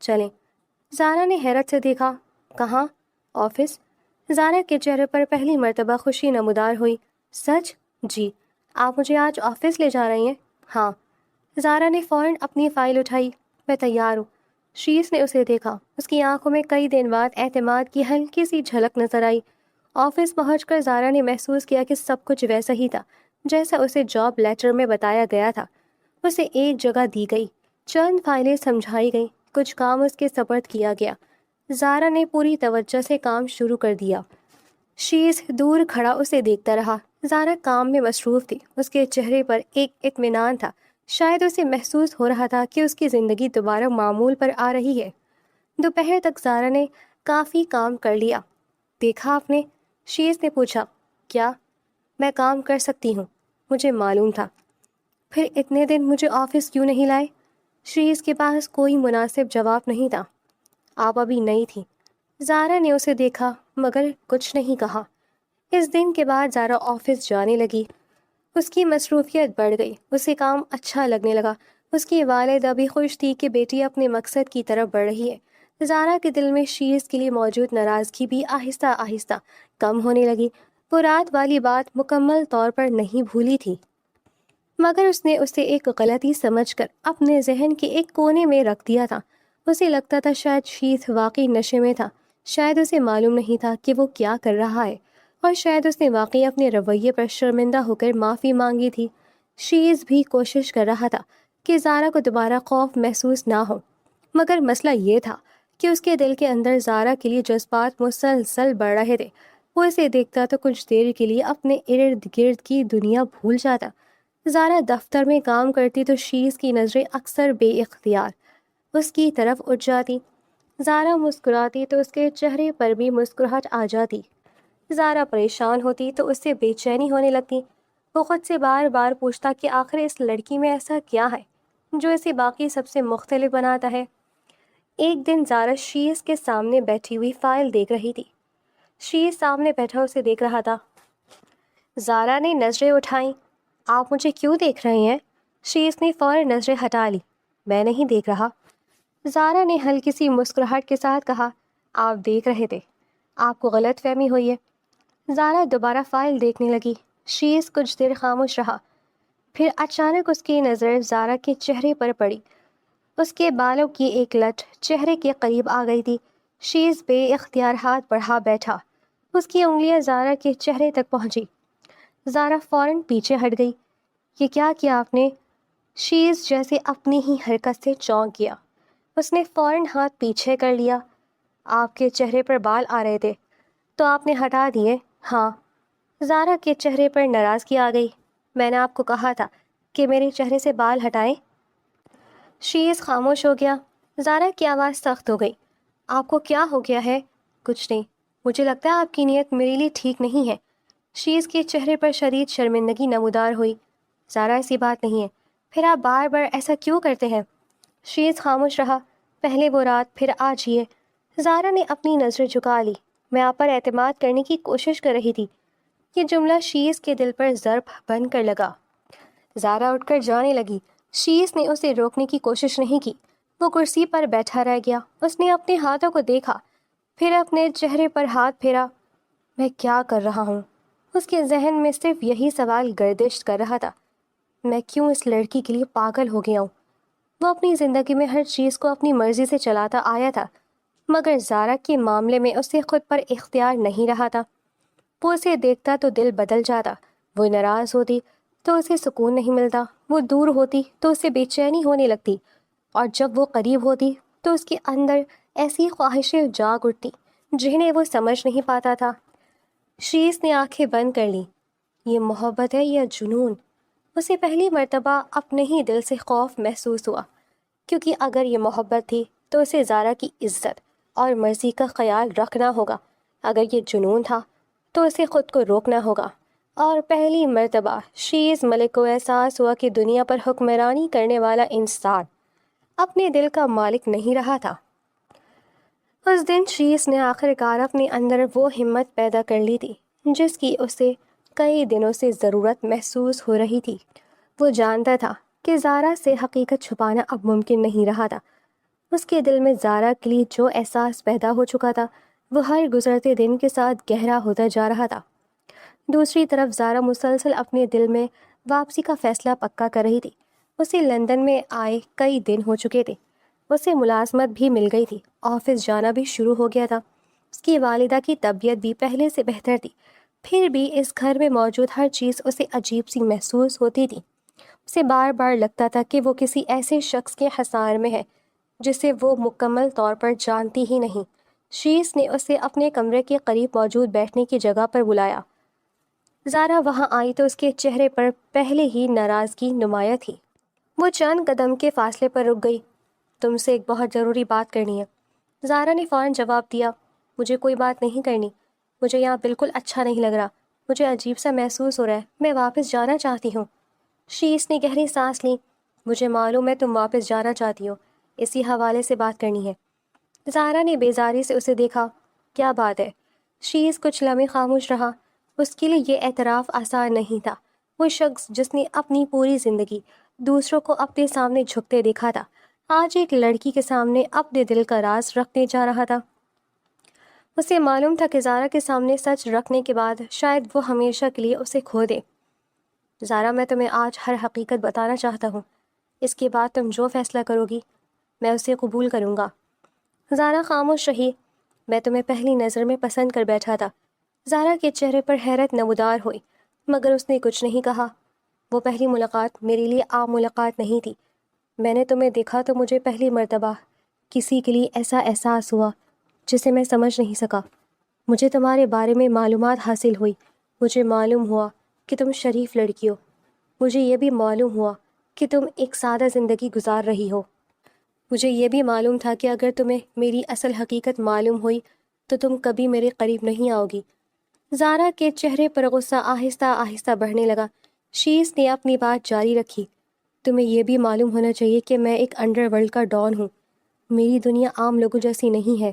چلیں۔ زارا نے حیرت سے دیکھا۔ کہاں؟ آفس۔ زارا کے چہرے پر پہلی مرتبہ خوشی نمودار ہوئی۔ سچ؟ جی۔ آپ مجھے آج آفس لے جا رہی ہیں؟ ہاں۔ زارا نے فوراً اپنی فائل اٹھائی۔ میں تیار ہوں۔ شیز نے اسے دیکھا۔ اس کی آنکھوں میں کئی دن بعد اعتماد کی ہلکی سی جھلک نظر آئی۔ آفس پہنچ کر زارا نے محسوس کیا کہ سب کچھ ویسا ہی تھا جیسا اسے جاب لیٹر میں بتایا گیا تھا۔ اسے ایک جگہ دی گئی، چند فائلیں سمجھائی گئیں، کچھ کام اس کے سپرد کیا گیا۔ زارا نے پوری توجہ سے کام شروع کر دیا۔ شیز دور کھڑا اسے دیکھتا رہا۔ زارا کام میں مصروف تھی۔ اس کے چہرے پر ایک اطمینان تھا۔ شاید اسے محسوس ہو رہا تھا کہ اس کی زندگی دوبارہ معمول پر آ رہی ہے۔ دوپہر تک زارا نے کافی کام کر لیا۔ دیکھا آپ نے؟ شیز نے پوچھا۔ کیا؟ میں کام کر سکتی ہوں، مجھے معلوم تھا۔ پھر اتنے دن مجھے آفس کیوں نہیں لائے؟ شیز کے پاس کوئی مناسب جواب نہیں تھا۔ آپ ابھی نئی تھی۔ زارا نے اسے دیکھا مگر کچھ نہیں کہا۔ اس دن کے بعد زارا آفس جانے لگی۔ اس کی مصروفیت بڑھ گئی، اسے کام اچھا لگنے لگا۔ اس کی والدہ بھی خوش تھی کہ بیٹی اپنے مقصد کی طرف بڑھ رہی ہے۔ زارا کے دل میں شیز کے لیے موجود ناراضگی بھی آہستہ آہستہ کم ہونے لگی۔ وہ رات والی بات مکمل طور پر نہیں بھولی تھی، مگر اس نے اسے ایک غلطی سمجھ کر اپنے ذہن کے ایک کونے میں رکھ دیا تھا۔ اسے لگتا تھا شاید شیز واقعی نشے میں تھا، شاید اسے معلوم نہیں تھا کہ وہ کیا کر رہا ہے، اور شاید اس نے واقعی اپنے رویے پر شرمندہ ہو کر معافی مانگی تھی۔ شیز بھی کوشش کر رہا تھا کہ زارا کو دوبارہ خوف محسوس نہ ہو، مگر مسئلہ یہ تھا کہ اس کے دل کے اندر زارا کے لیے جذبات مسلسل بڑھ رہے تھے۔ وہ اسے دیکھتا تو کچھ دیر کے لیے اپنے ارد گرد کی دنیا بھول جاتا۔ زارا دفتر میں کام کرتی تو شیز کی نظریں اکثر بے اختیار اس کی طرف اٹھ جاتی۔ زارا مسکراتی تو اس کے چہرے پر بھی مسکراہٹ آ جاتی۔ زارا پریشان ہوتی تو اس سے بے چینی ہونے لگتی۔ وہ خود سے بار بار پوچھتا کہ آخر اس لڑکی میں ایسا کیا ہے جو اسے باقی سب سے مختلف بناتا ہے۔ ایک دن زارا شیز کے سامنے بیٹھی ہوئی فائل دیکھ رہی تھی۔ شیز سامنے بیٹھا اسے دیکھ رہا تھا۔ زارا نے نظریں اٹھائیں۔ آپ مجھے کیوں دیکھ رہے ہیں؟ شیز نے فوراً نظریں ہٹا لی۔ میں نہیں دیکھ رہا۔ زارا نے ہلکی سی مسکراہٹ کے ساتھ کہا، آپ دیکھ رہے تھے، آپ کو غلط فہمی ہوئی ہے۔ زارا دوبارہ فائل دیکھنے لگی۔ شیز کچھ دیر خاموش رہا، پھر اچانک اس کی نظر زارا کے چہرے پر پڑی۔ اس کے بالوں کی ایک لٹ چہرے کے قریب آ گئی تھی۔ شیز بے اختیار ہاتھ بڑھا بیٹھا۔ اس کی انگلیاں زارا کے چہرے تک پہنچی۔ زارا فوراً پیچھے ہٹ گئی۔ یہ کیا کیا آپ نے؟ شیز جیسے اپنی ہی حرکت سے چونک گیا۔ اس نے فوراً ہاتھ پیچھے کر لیا۔ آپ کے چہرے پر بال آ رہے تھے تو آپ نے ہٹا دیے؟ ہاں۔ زارا کے چہرے پر ناراضگی آ گئی۔ میں نے آپ کو کہا تھا کہ میرے چہرے سے بال ہٹائیں۔ شیز خاموش ہو گیا۔ زارا کی آواز سخت ہو گئی۔ آپ کو کیا ہو گیا ہے؟ کچھ نہیں، مجھے لگتا ہے آپ کی نیت میرے لیے ٹھیک نہیں ہے۔ شیز کے چہرے پر شدید شرمندگی نمودار ہوئی۔ زارا ایسی بات نہیں ہے، پھر آپ بار بار ایسا کیوں کرتے ہیں؟ شیز خاموش رہا۔ پہلے وہ رات، پھر آج یہ۔ زارا نے اپنی نظر جھکا لی۔ میں آپ پر اعتماد کرنے کی کوشش کر رہی تھی۔ یہ جملہ شیز کے دل پر ضرب بن کر لگا۔ زارا اٹھ کر جانے لگی۔ شیز نے اسے روکنے کی کوشش نہیں کی۔ وہ کرسی پر بیٹھا رہ گیا۔ اس نے اپنے ہاتھوں کو دیکھا، پھر اپنے چہرے پر ہاتھ پھیرا۔ میں کیا کر رہا ہوں؟ اس کے ذہن میں صرف یہی سوال گردش کر رہا تھا۔ میں کیوں اس لڑکی کے لیے پاگل ہو گیا ہوں؟ وہ اپنی زندگی میں ہر چیز کو اپنی مرضی سے چلاتا آیا تھا، مگر زارا کے معاملے میں اسے خود پر اختیار نہیں رہا تھا۔ وہ اسے دیکھتا تو دل بدل جاتا، وہ ناراض ہوتی تو اسے سکون نہیں ملتا، وہ دور ہوتی تو اسے بے چینی ہونے لگتی، اور جب وہ قریب ہوتی تو اس کے اندر ایسی خواہشیں جاگ اٹھتی جنہیں وہ سمجھ نہیں پاتا تھا۔ شیز نے آنکھیں بند کر لیں۔ یہ محبت ہے یا جنون؟ اسے پہلی مرتبہ اپنے ہی دل سے خوف محسوس ہوا، کیونکہ اگر یہ محبت تھی تو اسے زارا کی عزت اور مرضی کا خیال رکھنا ہوگا، اگر یہ جنون تھا تو اسے خود کو روکنا ہوگا۔ اور پہلی مرتبہ شیز ملک کو احساس ہوا کہ دنیا پر حکمرانی کرنے والا انسان اپنے دل کا مالک نہیں رہا تھا۔ اس دن شیز نے آخر کار اپنے اندر وہ ہمت پیدا کر لی تھی جس کی اسے کئی دنوں سے ضرورت محسوس ہو رہی تھی۔ وہ جانتا تھا کہ زارا سے حقیقت چھپانا اب ممکن نہیں رہا تھا۔ اس کے دل میں زارا کے لیے جو احساس پیدا ہو چکا تھا وہ ہر گزرتے دن کے ساتھ گہرا ہوتا جا رہا تھا۔ دوسری طرف زارا مسلسل اپنے دل میں واپسی کا فیصلہ پکا کر رہی تھی۔ اسے لندن میں آئے کئی دن ہو چکے تھے، اسے ملازمت بھی مل گئی تھی، آفس جانا بھی شروع ہو گیا تھا، اس کی والدہ کی طبیعت بھی پہلے سے بہتر تھی، پھر بھی اس گھر میں موجود ہر چیز اسے عجیب سی محسوس ہوتی تھی۔ اسے بار بار لگتا تھا کہ وہ کسی ایسے شخص کے حصار میں ہے جسے وہ مکمل طور پر جانتی ہی نہیں۔ شیز نے اسے اپنے کمرے کے قریب موجود بیٹھنے کی جگہ پر بلایا۔ زارا وہاں آئی تو اس کے چہرے پر پہلے ہی ناراضگی نمایاں تھی۔ وہ چند قدم کے فاصلے پر رک گئی۔ تم سے ایک بہت ضروری بات کرنی ہے۔ زارا نے فوراً جواب دیا، مجھے کوئی بات نہیں کرنی، مجھے یہاں بالکل اچھا نہیں لگ رہا، مجھے عجیب سا محسوس ہو رہا ہے، میں واپس جانا چاہتی ہوں۔ شیز نے گہری سانس لی۔ مجھے معلوم ہے تم واپس جانا چاہتی ہو، اسی حوالے سے بات کرنی ہے۔ زارا نے بیزاری سے اسے دیکھا۔ کیا بات ہے؟ شیز کچھ لمحے خاموش رہا۔ اس کے لیے یہ اعتراف آسان نہیں تھا۔ وہ شخص جس نے اپنی پوری زندگی دوسروں کو اپنے سامنے جھکتے دیکھا تھا، آج ایک لڑکی کے سامنے اپنے دل کا راز رکھنے جا رہا تھا۔ اسے معلوم تھا کہ زارا کے سامنے سچ رکھنے کے بعد شاید وہ ہمیشہ کے لیے اسے کھو دے۔ زارا، میں تمہیں آج ہر حقیقت بتانا چاہتا ہوں، اس کے بعد تم جو فیصلہ کرو گی میں اسے قبول کروں گا۔ زارا خاموش رہی۔ میں تمہیں پہلی نظر میں پسند کر بیٹھا تھا۔ زارا کے چہرے پر حیرت نمودار ہوئی، مگر اس نے کچھ نہیں کہا۔ وہ پہلی ملاقات میرے لیے عام ملاقات نہیں تھی۔ میں نے تمہیں دیکھا تو مجھے پہلی مرتبہ کسی کے لیے ایسا احساس ہوا جسے میں سمجھ نہیں سکا۔ مجھے تمہارے بارے میں معلومات حاصل ہوئی، مجھے معلوم ہوا کہ تم شریف لڑکی ہو، مجھے یہ بھی معلوم ہوا کہ تم ایک سادہ زندگی گزار رہی ہو۔ مجھے یہ بھی معلوم تھا کہ اگر تمہیں میری اصل حقیقت معلوم ہوئی تو تم کبھی میرے قریب نہیں آؤ گی۔ زارا کے چہرے پر غصہ آہستہ آہستہ بڑھنے لگا۔ شیز نے اپنی بات جاری رکھی۔ تمہیں یہ بھی معلوم ہونا چاہیے کہ میں ایک انڈر ورلڈ کا ڈان ہوں۔ میری دنیا عام لوگوں جیسی نہیں ہے۔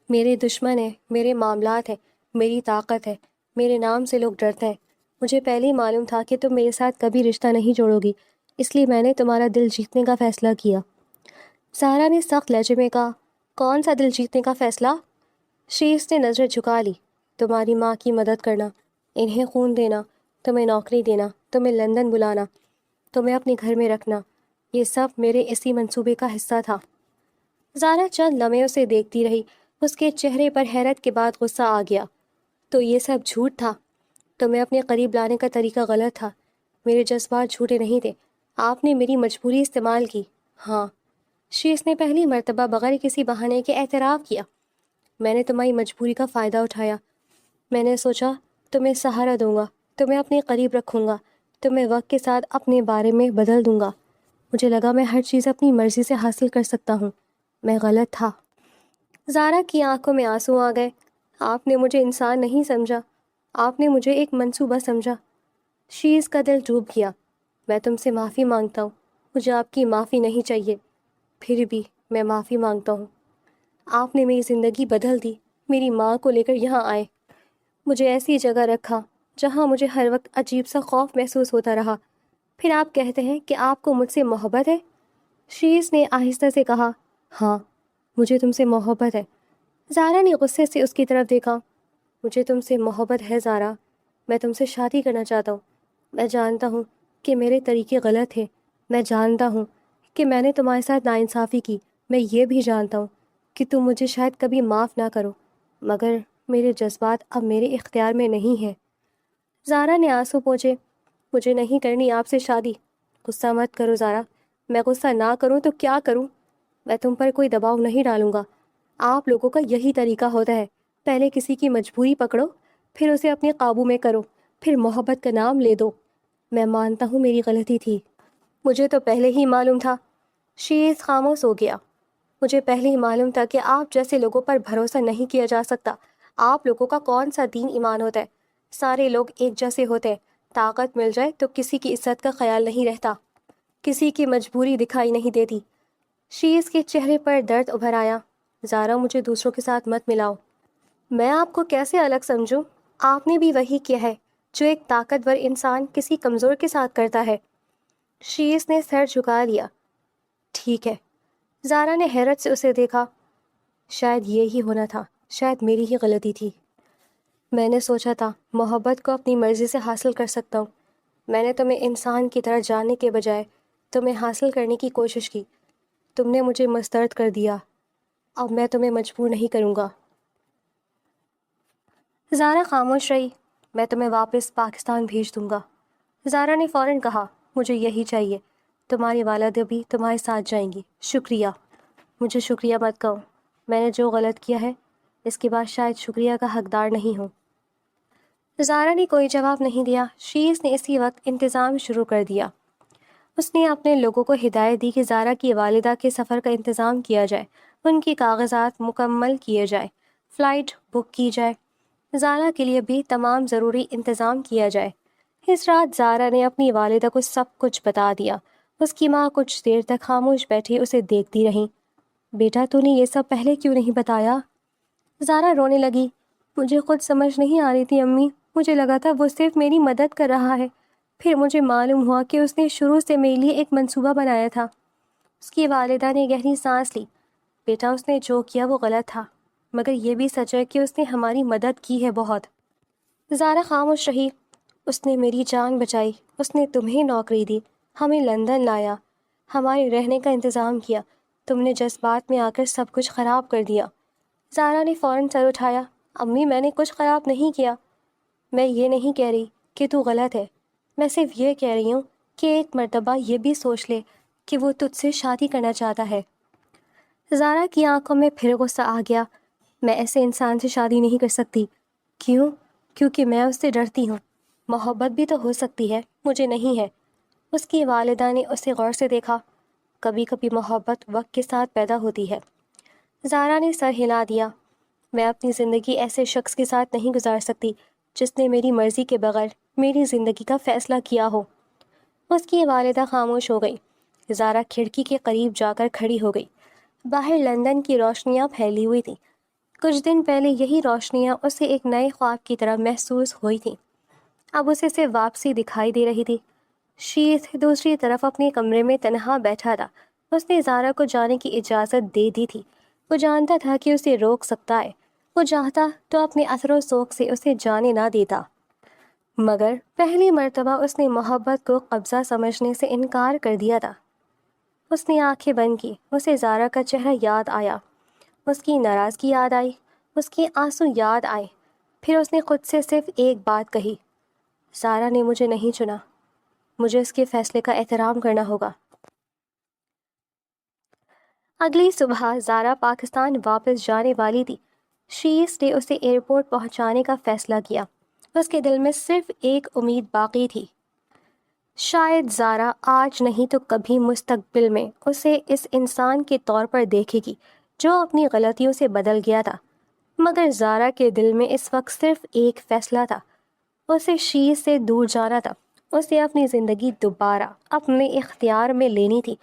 میرے دشمن ہیں، میرے معاملات ہیں، میری طاقت ہے، میرے نام سے لوگ ڈرتے ہیں۔ مجھے پہلے ہی معلوم تھا کہ تم میرے ساتھ کبھی رشتہ نہیں جوڑو گی، اس لیے میں نے تمہارا دل جیتنے کا فیصلہ کیا۔ زارا نے سخت لہجے میں کہا، کون سا دل جیتنے کا فیصلہ؟ شیز نے نظریں جھکا لی۔ تمہاری ماں کی مدد کرنا، انہیں خون دینا، تمہیں نوکری دینا، تمہیں لندن بلانا، تمہیں اپنے گھر میں رکھنا، یہ سب میرے اسی منصوبے کا حصہ تھا۔ زارا چند لمحے اسے دیکھتی رہی۔ اس کے چہرے پر حیرت کے بعد غصہ آ گیا۔ تو یہ سب جھوٹ تھا؟ تمہیں اپنے قریب لانے کا طریقہ غلط تھا۔ میرے جذبات جھوٹے نہیں تھے، آپ نے میری مجبوری استعمال کی۔ ہاں، شیز نے پہلی مرتبہ بغیر کسی بہانے کے اعتراف کیا۔ میں نے تمہاری مجبوری کا فائدہ اٹھایا۔ میں نے سوچا تمہیں سہارا دوں گا، تمہیں اپنے قریب رکھوں گا، تمہیں وقت کے ساتھ اپنے بارے میں بدل دوں گا۔ مجھے لگا میں ہر چیز اپنی مرضی سے حاصل کر سکتا ہوں۔ میں غلط تھا۔ زارا کی آنکھوں میں آنسو آ گئے۔ آپ نے مجھے انسان نہیں سمجھا، آپ نے مجھے ایک منصوبہ سمجھا۔ شیز کا دل ڈوب گیا۔ میں تم سے معافی مانگتا ہوں، مجھے آپ کی معافی نہیں چاہیے، پھر بھی میں معافی مانگتا ہوں۔ آپ نے میری زندگی بدل دی، میری ماں کو لے کر یہاں آئے، مجھے ایسی جگہ رکھا جہاں مجھے ہر وقت عجیب سا خوف محسوس ہوتا رہا، پھر آپ کہتے ہیں کہ آپ کو مجھ سے محبت ہے؟ شیز نے آہستہ سے کہا، ہاں مجھے تم سے محبت ہے۔ زارا نے غصے سے اس کی طرف دیکھا۔ مجھے تم سے محبت ہے زارا، میں تم سے شادی کرنا چاہتا ہوں۔ میں جانتا ہوں کہ میرے طریقے غلط تھے، میں جانتا ہوں کہ میں نے تمہارے ساتھ ناانصافی کی، میں یہ بھی جانتا ہوں کہ تم مجھے شاید کبھی معاف نہ کرو، مگر میرے جذبات اب میرے اختیار میں نہیں ہیں۔ زارا نے آنسو پوچھے، مجھے نہیں کرنی آپ سے شادی۔ غصہ مت کرو زارا، میں غصہ نہ کروں تو کیا کروں؟ میں تم پر کوئی دباؤ نہیں ڈالوں گا۔ آپ لوگوں کا یہی طریقہ ہوتا ہے، پہلے کسی کی مجبوری پکڑو، پھر اسے اپنے قابو میں کرو، پھر محبت کا نام لے دو۔ میں مانتا ہوں میری غلطی تھی، مجھے تو پہلے ہی معلوم تھا۔ شیز خاموش ہو گیا۔ مجھے پہلے ہی معلوم تھا کہ آپ جیسے لوگوں پر بھروسہ نہیں کیا جا سکتا۔ آپ لوگوں کا کون سا دین ایمان ہوتا ہے؟ سارے لوگ ایک جیسے ہوتے ہیں، طاقت مل جائے تو کسی کی عزت کا خیال نہیں رہتا، کسی کی مجبوری دکھائی نہیں دیتی۔ شیز کے چہرے پر درد ابھر آیا۔ زارا مجھے دوسروں کے ساتھ مت ملاؤ، میں آپ کو کیسے الگ سمجھوں؟ آپ نے بھی وہی کیا ہے جو ایک طاقتور انسان کسی کمزور کے ساتھ کرتا ہے۔ شیز نے سر جھکا لیا۔ ٹھیک ہے۔ زارا نے حیرت سے اسے دیکھا۔ شاید یہی ہونا تھا، شاید میری ہی غلطی تھی۔ میں نے سوچا تھا محبت کو اپنی مرضی سے حاصل کر سکتا ہوں۔ میں نے تمہیں انسان کی طرح جاننے کے بجائے تمہیں حاصل کرنے کی کوشش کی۔ تم نے مجھے مسترد کر دیا، اب میں تمہیں مجبور نہیں کروں گا۔ زارا خاموش رہی۔ میں تمہیں واپس پاکستان بھیج دوں گا۔ زارا نے فوراً کہا، مجھے یہی چاہیے، تمہاری والدہ بھی تمہارے ساتھ جائیں گی۔ شکریہ۔ مجھے شکریہ مت کہو، میں نے جو غلط کیا ہے اس کے بعد شاید شکریہ کا حقدار نہیں ہوں۔ زارا نے کوئی جواب نہیں دیا۔ شیز نے اسی وقت انتظام شروع کر دیا۔ اس نے اپنے لوگوں کو ہدایت دی کہ زارا کی والدہ کے سفر کا انتظام کیا جائے، ان کی کاغذات مکمل کیے جائے، فلائٹ بک کی جائے، زارا کے لیے بھی تمام ضروری انتظام کیا جائے۔ اس رات زارا نے اپنی والدہ کو سب کچھ بتا دیا۔ اس کی ماں کچھ دیر تک خاموش بیٹھی اسے دیکھتی رہی۔ بیٹا تو نے یہ سب پہلے کیوں نہیں بتایا؟ زارا رونے لگی۔ مجھے خود سمجھ نہیں آ رہی تھی امی، مجھے لگا تھا وہ صرف میری مدد کر رہا ہے، پھر مجھے معلوم ہوا کہ اس نے شروع سے میرے لیے ایک منصوبہ بنایا تھا۔ اس کی والدہ نے گہری سانس لی۔ بیٹا اس نے جو کیا وہ غلط تھا، مگر یہ بھی سچ ہے کہ اس نے ہماری مدد کی ہے بہت۔ زارا خاموش رہی۔ اس نے میری جان بچائی، اس نے تمہیں نوکری دی، ہمیں لندن لایا، ہمارے رہنے کا انتظام کیا، تم نے جذبات میں آ کر سب کچھ خراب کر دیا۔ زارا نے فوراً سر اٹھایا۔ امی میں نے کچھ خراب نہیں کیا، میں یہ نہیں کہہ رہی کہ تو غلط ہے، میں صرف یہ کہہ رہی ہوں کہ ایک مرتبہ یہ بھی سوچ لے کہ وہ تجھ سے شادی کرنا چاہتا ہے۔ زارا کی آنکھوں میں پھر غصہ آ گیا۔ میں ایسے انسان سے شادی نہیں کر سکتی۔ کیوں؟ کیونکہ میں اس سے ڈرتی ہوں۔ محبت بھی تو ہو سکتی ہے، مجھے نہیں ہے۔ اس کی والدہ نے اسے غور سے دیکھا۔ کبھی کبھی محبت وقت کے ساتھ پیدا ہوتی ہے۔ زارا نے سر ہلا دیا۔ میں اپنی زندگی ایسے شخص کے ساتھ نہیں گزار سکتی جس نے میری مرضی کے بغیر میری زندگی کا فیصلہ کیا ہو۔ اس کی والدہ خاموش ہو گئی۔ زارا کھڑکی کے قریب جا کر کھڑی ہو گئی۔ باہر لندن کی روشنیاں پھیلی ہوئی تھیں۔ کچھ دن پہلے یہی روشنیاں اسے ایک نئے خواب کی طرح محسوس ہوئی تھیں، اب اسے صرف واپسی دکھائی دے رہی تھی۔ شیز دوسری طرف اپنے کمرے میں تنہا بیٹھا تھا۔ اس نے زارا کو جانے کی اجازت دے دی تھی۔ وہ جانتا تھا کہ اسے روک سکتا ہے، وہ چاہتا تو اپنے اثر و ذوق سے اسے جانے نہ دیتا، مگر پہلی مرتبہ اس نے محبت کو قبضہ سمجھنے سے انکار کر دیا تھا۔ اس نے آنکھیں بند کی۔ اسے زارا کا چہرہ یاد آیا، اس کی ناراضگی یاد آئی، اس کے آنسو یاد آئے۔ پھر اس نے خود سے صرف ایک بات کہی، زارا نے مجھے نہیں چنا، مجھے اس کے فیصلے کا احترام کرنا ہوگا۔ اگلی صبح زارا پاکستان واپس جانے والی تھی۔ شیز نے اسے ایئرپورٹ پہنچانے کا فیصلہ کیا۔ اس کے دل میں صرف ایک امید باقی تھی، شاید زارا آج نہیں تو کبھی مستقبل میں اسے اس انسان کے طور پر دیکھے گی جو اپنی غلطیوں سے بدل گیا تھا۔ مگر زارا کے دل میں اس وقت صرف ایک فیصلہ تھا، اسے شیز سے دور جانا تھا۔ اسے اپنی زندگی دوبارہ اپنے اختیار میں لینی تھی،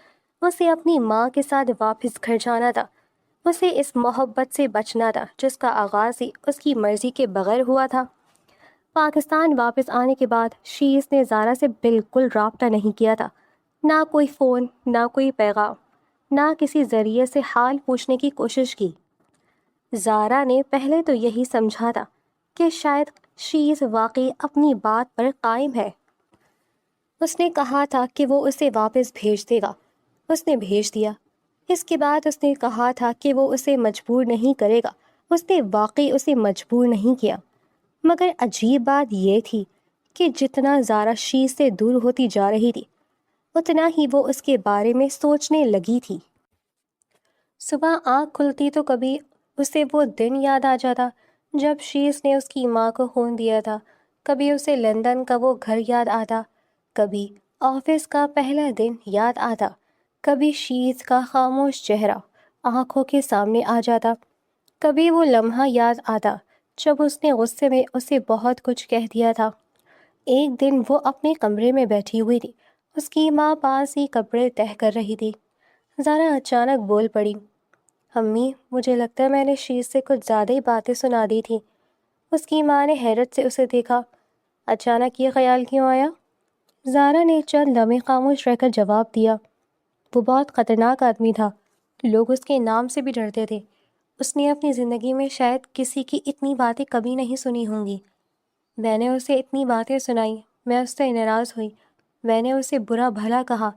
اسے اپنی ماں کے ساتھ واپس گھر جانا تھا۔ اسے اس محبت سے بچنا تھا جس کا آغاز ہی اس کی مرضی کے بغیر ہوا تھا۔ پاکستان واپس آنے کے بعد شیز نے زارا سے بالکل رابطہ نہیں کیا تھا، نہ کوئی فون، نہ کوئی پیغام، نہ کسی ذریعے سے حال پوچھنے کی کوشش کی۔ زارا نے پہلے تو یہی سمجھا تھا کہ شاید شیز واقعی اپنی بات پر قائم ہے۔ اس نے کہا تھا کہ وہ اسے واپس بھیج دے گا، اس نے بھیج دیا۔ اس کے بعد اس نے کہا تھا کہ وہ اسے مجبور نہیں کرے گا، اس نے واقعی اسے مجبور نہیں کیا۔ مگر عجیب بات یہ تھی کہ جتنا زارا شیز سے دور ہوتی جا رہی تھی اتنا ہی وہ اس کے بارے میں سوچنے لگی تھی۔ صبح آنکھ کھلتی تو کبھی اسے وہ دن یاد آ جاتا جب شیز نے اس کی ماں کو خون دیا تھا، کبھی اسے لندن کا وہ گھر یاد آتا، کبھی آفس کا پہلا دن یاد آتا، کبھی شیز کا خاموش چہرہ آنکھوں کے سامنے آ جاتا، کبھی وہ لمحہ یاد آتا جب اس نے غصے میں اسے بہت کچھ کہہ دیا تھا۔ ایک دن وہ اپنے کمرے میں بیٹھی ہوئی تھی، اس کی ماں پاس ہی کپڑے تہہ کر رہی تھی۔ زارا اچانک بول پڑی، امی مجھے لگتا ہے میں نے شیز سے کچھ زیادہ ہی باتیں سنا دی تھی۔ اس کی ماں نے حیرت سے اسے دیکھا، اچانک یہ خیال کیوں آیا؟ زارا نے چند لمحے خاموش رہ کر جواب دیا، وہ بہت خطرناک آدمی تھا، لوگ اس کے نام سے بھی ڈرتے تھے۔ اس نے اپنی زندگی میں شاید کسی کی اتنی باتیں کبھی نہیں سنی ہوں گی۔ میں نے اسے اتنی باتیں سنائی، میں اس سے ناراض ہوئی، میں نے اسے برا بھلا کہا،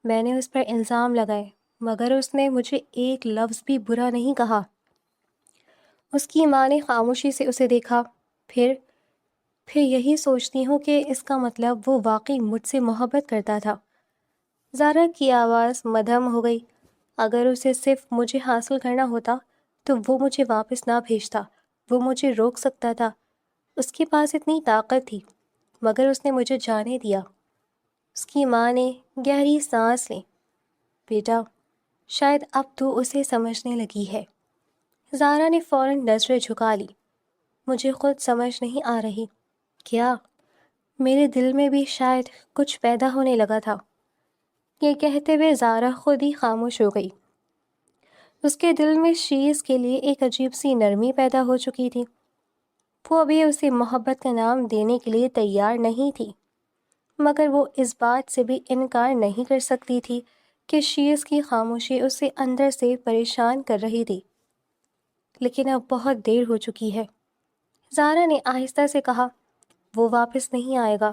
میں نے اس پر الزام لگائے، مگر اس نے مجھے ایک لفظ بھی برا نہیں کہا۔ اس کی ماں نے خاموشی سے اسے دیکھا، پھر یہی سوچتی ہوں کہ اس کا مطلب وہ واقعی مجھ سے محبت کرتا تھا۔ زارا کی آواز مدھم ہو گئی، اگر اسے صرف مجھے حاصل کرنا ہوتا تو وہ مجھے واپس نہ بھیجتا، وہ مجھے روک سکتا تھا، اس کے پاس اتنی طاقت تھی، مگر اس نے مجھے جانے دیا۔ اس کی ماں نے گہری سانس لی، بیٹا شاید اب تو اسے سمجھنے لگی ہے۔ زارا نے فوراً نظریں جھکا لی، مجھے خود سمجھ نہیں آ رہی، کیا؟ میرے دل میں بھی شاید کچھ پیدا ہونے لگا تھا۔ یہ کہتے ہوئے زارا خود ہی خاموش ہو گئی۔ اس کے دل میں شیز کے لیے ایک عجیب سی نرمی پیدا ہو چکی تھی، وہ ابھی اسے محبت کا نام دینے کے لیے تیار نہیں تھی، مگر وہ اس بات سے بھی انکار نہیں کر سکتی تھی کہ شیز کی خاموشی اسے اندر سے پریشان کر رہی تھی۔ لیکن اب بہت دیر ہو چکی ہے، زارا نے آہستہ سے کہا، وہ واپس نہیں آئے گا۔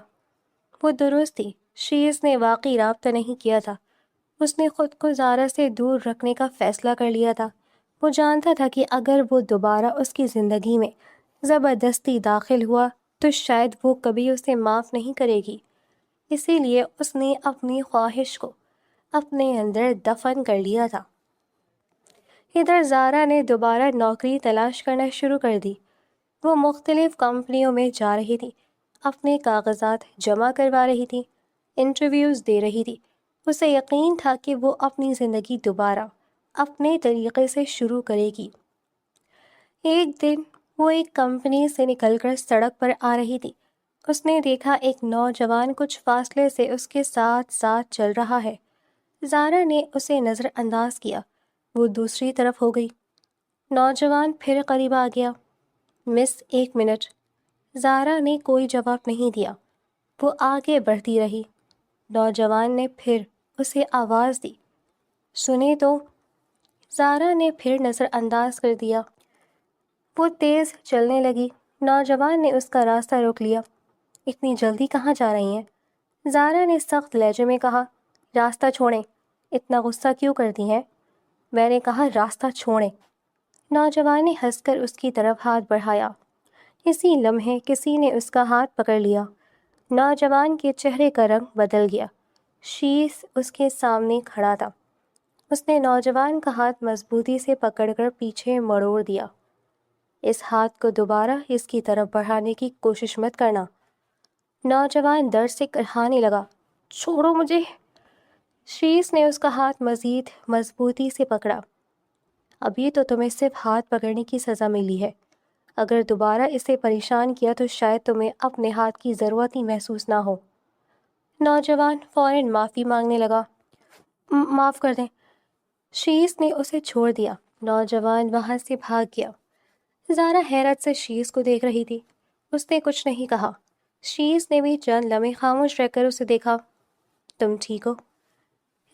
وہ درست تھی، شیز نے واقعی رابطہ نہیں کیا تھا، اس نے خود کو زارا سے دور رکھنے کا فیصلہ کر لیا تھا۔ وہ جانتا تھا کہ اگر وہ دوبارہ اس کی زندگی میں زبردستی داخل ہوا تو شاید وہ کبھی اسے معاف نہیں کرے گی، اسی لیے اس نے اپنی خواہش کو اپنے اندر دفن کر لیا تھا۔ ادھر زارا نے دوبارہ نوکری تلاش کرنا شروع کر دی۔ وہ مختلف کمپنیوں میں جا رہی تھی، اپنے کاغذات جمع کروا رہی تھی، انٹرویوز دے رہی تھی۔ اسے یقین تھا کہ وہ اپنی زندگی دوبارہ اپنے طریقے سے شروع کرے گی۔ ایک دن وہ ایک کمپنی سے نکل کر سڑک پر آ رہی تھی، اس نے دیکھا ایک نوجوان کچھ فاصلے سے اس کے ساتھ ساتھ چل رہا ہے۔ زارا نے اسے نظر انداز کیا، وہ دوسری طرف ہو گئی۔ نوجوان پھر قریب آ گیا، مس ایک منٹ۔ زارا نے کوئی جواب نہیں دیا، وہ آگے بڑھتی رہی۔ نوجوان نے پھر اسے آواز دی، سنیں تو؟ زارا نے پھر نظر انداز کر دیا۔ وہ تیز چلنے لگی، نوجوان نے اس کا راستہ روک لیا۔ اتنی جلدی کہاں جا رہی ہیں؟ زارا نے سخت لہجے میں کہا، راستہ چھوڑیں، اتنا غصہ کیوں کرتی ہیں؟ میں نے کہا راستہ چھوڑیں۔ نوجوان نے ہنس کر اس کی طرف ہاتھ بڑھایا، اسی لمحے کسی نے اس کا ہاتھ پکڑ لیا۔ نوجوان کے چہرے کا رنگ بدل گیا، شیز اس کے سامنے کھڑا تھا۔ اس نے نوجوان کا ہاتھ مضبوطی سے پکڑ کر پیچھے مڑوڑ دیا، اس ہاتھ کو دوبارہ اس کی طرف بڑھانے کی کوشش مت کرنا۔ نوجوان درد سے کرہانے لگا، چھوڑو مجھے۔ شیز نے اس کا ہاتھ مزید مضبوطی سے پکڑا، ابھی تو تمہیں صرف ہاتھ پکڑنے کی سزا ملی ہے، اگر دوبارہ اسے پریشان کیا تو شاید تمہیں اپنے ہاتھ کی ضرورت ہی محسوس نہ ہو۔ نوجوان فوراً معافی مانگنے لگا، معاف کر دیں۔ شیز نے اسے چھوڑ دیا، نوجوان وہاں سے بھاگ گیا۔ زارا حیرت سے شیز کو دیکھ رہی تھی۔ اس نے کچھ نہیں کہا۔ شیز نے بھی چند لمحے خاموش رہ کر اسے دیکھا۔ تم ٹھیک ہو؟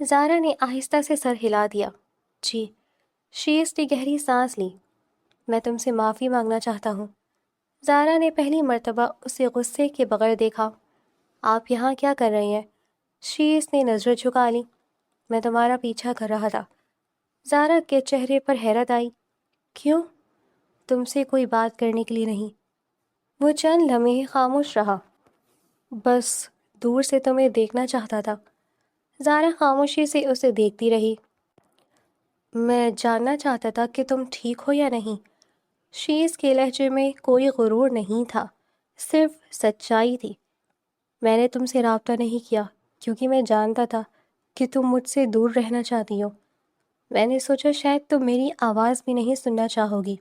زارا نے آہستہ سے سر ہلا دیا۔ جی۔ شیز نے گہری سانس لی۔ میں تم سے معافی مانگنا چاہتا ہوں۔ زارا نے پہلی مرتبہ اسے غصے کے بغیر دیکھا۔ آپ یہاں کیا کر رہی ہیں؟ شیز نے نظر جھکا لی۔ میں تمہارا پیچھا کر رہا تھا۔ زارا کے چہرے پر حیرت آئی۔ کیوں؟ تم سے کوئی بات کرنے کے لیے نہیں۔ وہ چند لمحے خاموش رہا۔ بس دور سے تمہیں دیکھنا چاہتا تھا۔ زارا خاموشی سے اسے دیکھتی رہی۔ میں جاننا چاہتا تھا کہ تم ٹھیک ہو یا نہیں۔ شیز کے لہجے میں کوئی غرور نہیں تھا، صرف سچائی تھی۔ میں نے تم سے رابطہ نہیں کیا کیونکہ میں جانتا تھا کہ تم مجھ سے دور رہنا چاہتی ہو۔ میں نے سوچا شاید تم میری آواز بھی نہیں سننا چاہو گی۔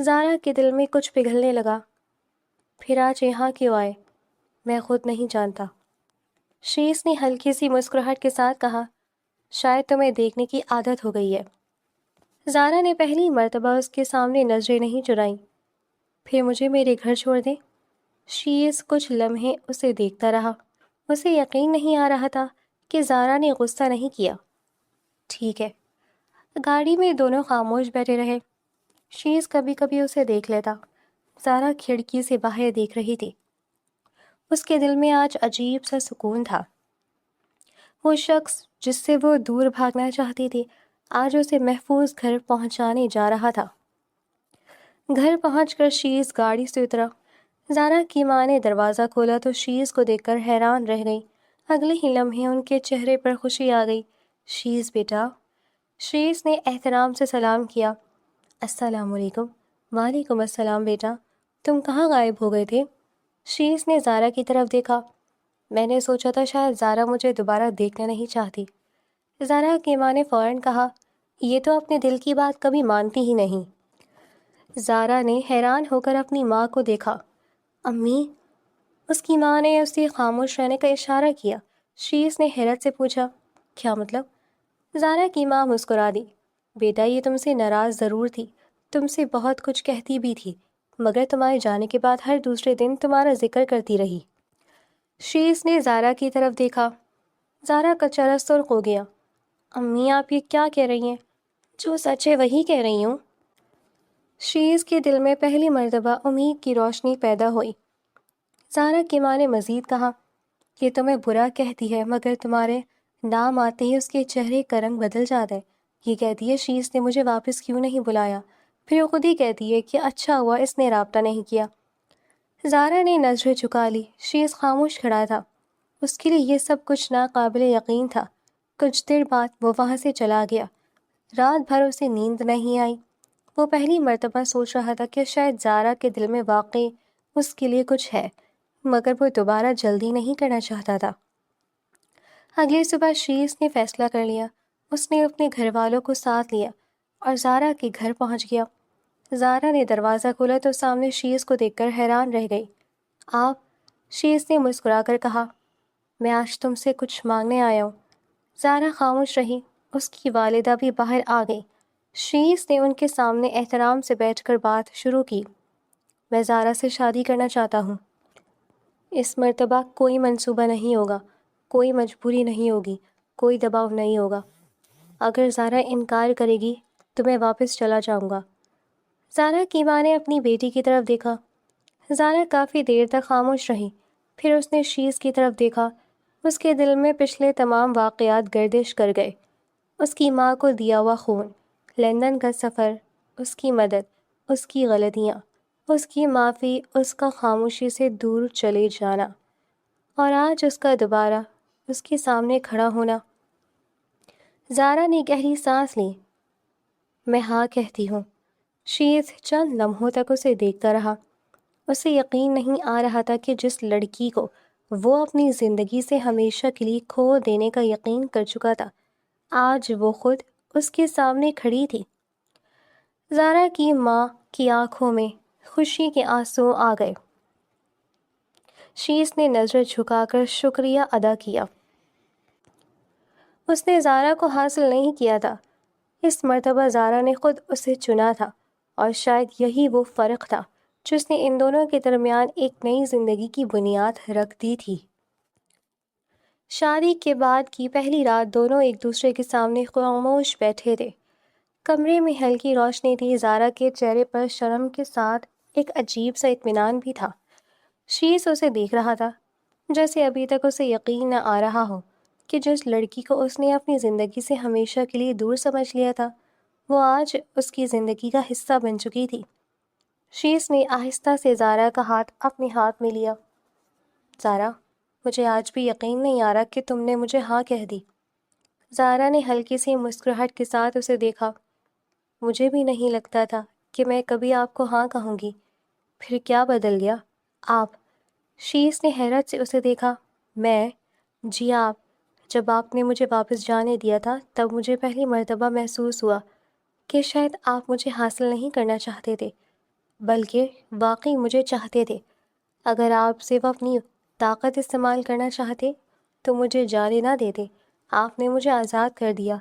زارا کے دل میں کچھ پگھلنے لگا۔ پھر آج یہاں کیوں آئے؟ میں خود نہیں جانتا۔ شیز نے ہلکی سی مسکراہٹ کے ساتھ کہا، شاید تمہیں دیکھنے کی عادت ہو گئی ہے۔ زارا نے پہلی مرتبہ اس کے سامنے نظریں نہیں چرائیں۔ پھر مجھے میرے گھر چھوڑ دیں۔ شیز کچھ لمحے اسے دیکھتا رہا۔ اسے یقین نہیں آ رہا تھا کہ زارا نے غصہ نہیں کیا۔ ٹھیک ہے۔ گاڑی میں دونوں خاموش بیٹھے رہے۔ شیز کبھی کبھی اسے دیکھ لیتا۔ زارا کھڑکی سے باہر دیکھ رہی تھی۔ اس کے دل میں آج عجیب سا سکون تھا۔ وہ شخص جس سے وہ دور بھاگنا چاہتی تھی آج اسے محفوظ گھر پہنچانے جا رہا تھا۔ گھر پہنچ کر شیز گاڑی سے اترا۔ زارا کی ماں نے دروازہ کھولا تو شیز کو دیکھ کر حیران رہ گئی۔ اگلے ہی لمحے ان کے چہرے پر خوشی آ گئی۔ شیز بیٹا۔ شیز نے احترام سے سلام کیا۔ السلام علیکم۔ وعلیکم السلام بیٹا، تم کہاں غائب ہو گئے تھے؟ شیز نے زارا کی طرف دیکھا۔ میں نے سوچا تھا شاید زارا مجھے دوبارہ دیکھنا نہیں چاہتی۔ زارا کی ماں نے فوراً کہا، یہ تو اپنے دل کی بات کبھی مانتی ہی نہیں۔ زارا نے حیران ہو کر اپنی ماں کو دیکھا۔ امی؟ اس کی ماں نے اسے خاموش رہنے کا اشارہ کیا۔ شیز نے حیرت سے پوچھا، کیا مطلب؟ زارا کی ماں مسکرا دی۔ بیٹا یہ تم سے ناراض ضرور تھی، تم سے بہت کچھ کہتی بھی تھی، مگر تمہارے جانے کے بعد ہر دوسرے دن تمہارا ذکر کرتی رہی۔ شیز نے زارا کی طرف دیکھا۔ زارا کا چہرہ سرخ ہو گیا۔ امی آپ یہ کیا کہہ رہی ہیں؟ جو سچ ہے وہی کہہ رہی ہوں۔ شیز کے دل میں پہلی مرتبہ امید کی روشنی پیدا ہوئی۔ زارا کی ماں نے مزید کہا، یہ تمہیں برا کہتی ہے مگر تمہارے نام آتے ہی اس کے چہرے کا رنگ بدل جاتا ہے۔ یہ کہتی ہے شیز نے مجھے واپس کیوں نہیں بلایا، پھر وہ خود ہی کہتی ہے کہ اچھا ہوا اس نے رابطہ نہیں کیا۔ زارا نے نظریں جھکا لی۔ شیز خاموش کھڑا تھا۔ اس کے لیے یہ سب کچھ ناقابل یقین تھا۔ کچھ دیر بعد وہ وہاں سے چلا گیا۔ رات بھر اسے نیند نہیں آئی۔ وہ پہلی مرتبہ سوچ رہا تھا کہ شاید زارا کے دل میں واقعی اس کے لیے کچھ ہے، مگر وہ دوبارہ جلدی نہیں کرنا چاہتا تھا۔ اگلی صبح شیز نے فیصلہ کر لیا۔ اس نے اپنے گھر والوں کو ساتھ لیا اور زارا کے گھر پہنچ گیا۔ زارا نے دروازہ کھولا تو سامنے شیز کو دیکھ کر حیران رہ گئی۔ آپ؟ شیز نے مسکرا کر کہا، میں آج تم سے کچھ مانگنے آیا ہوں۔ زارا خاموش رہی۔ اس کی والدہ بھی باہر آ گئی۔ شیز نے ان کے سامنے احترام سے بیٹھ کر بات شروع کی۔ میں زارا سے شادی کرنا چاہتا ہوں۔ اس مرتبہ کوئی منصوبہ نہیں ہوگا، کوئی مجبوری نہیں ہوگی، کوئی دباؤ نہیں ہوگا۔ اگر زارا انکار کرے گی تو میں واپس چلا جاؤں گا۔ زارا کی ماں نے اپنی بیٹی کی طرف دیکھا۔ زارا کافی دیر تک خاموش رہی۔ پھر اس نے شیز کی طرف دیکھا۔ اس کے دل میں پچھلے تمام واقعات گردش کر گئے۔ اس کی ماں کو دیا ہوا خون، لندن کا سفر، اس کی مدد، اس کی غلطیاں، اس کی معافی، اس کا خاموشی سے دور چلے جانا، اور آج اس کا دوبارہ اس کے سامنے کھڑا ہونا۔ زارا نے گہری سانس لی۔ میں ہاں کہتی ہوں۔ شیز چند لمحوں تک اسے دیکھتا رہا۔ اسے یقین نہیں آ رہا تھا کہ جس لڑکی کو وہ اپنی زندگی سے ہمیشہ کے لیے کھو دینے کا یقین کر چکا تھا، آج وہ خود اس کے سامنے کھڑی تھی۔ زارا کی ماں کی آنکھوں میں خوشی کے آنسو آ گئے۔ شیز نے نظر جھکا کر شکریہ ادا کیا۔ اس نے زارا کو حاصل نہیں کیا تھا، اس مرتبہ زارا نے خود اسے چنا تھا، اور شاید یہی وہ فرق تھا جس نے ان دونوں کے درمیان ایک نئی زندگی کی بنیاد رکھ دی تھی۔ شادی کے بعد کی پہلی رات دونوں ایک دوسرے کے سامنے خاموش بیٹھے تھے۔ کمرے میں ہلکی روشنی تھی، زارا کے چہرے پر شرم کے ساتھ ایک عجیب سا اطمینان بھی تھا۔ شیز اسے دیکھ رہا تھا، جیسے ابھی تک اسے یقین نہ آ رہا ہو کہ جس لڑکی کو اس نے اپنی زندگی سے ہمیشہ کے لیے دور سمجھ لیا تھا، وہ آج اس کی زندگی کا حصہ بن چکی تھی۔ شیز نے آہستہ سے زارا کا ہاتھ اپنے ہاتھ میں لیا۔ زارا، مجھے آج بھی یقین نہیں آ رہا کہ تم نے مجھے ہاں کہہ دی۔ زارا نے ہلکی سی مسکراہٹ کے ساتھ اسے دیکھا۔ مجھے بھی نہیں لگتا تھا کہ میں کبھی آپ کو ہاں کہوں گی۔ پھر کیا بدل گیا؟ آپ؟ شیز نے حیرت سے اسے دیکھا۔ میں؟ جی آپ۔ جب آپ نے مجھے واپس جانے دیا تھا تب مجھے پہلی مرتبہ محسوس ہوا کہ شاید آپ مجھے حاصل نہیں کرنا چاہتے تھے، بلکہ واقعی مجھے چاہتے تھے۔ اگر آپ صرف اپنی طاقت استعمال کرنا چاہتے تو مجھے جانے نہ دیتے۔ آپ نے مجھے آزاد کر دیا،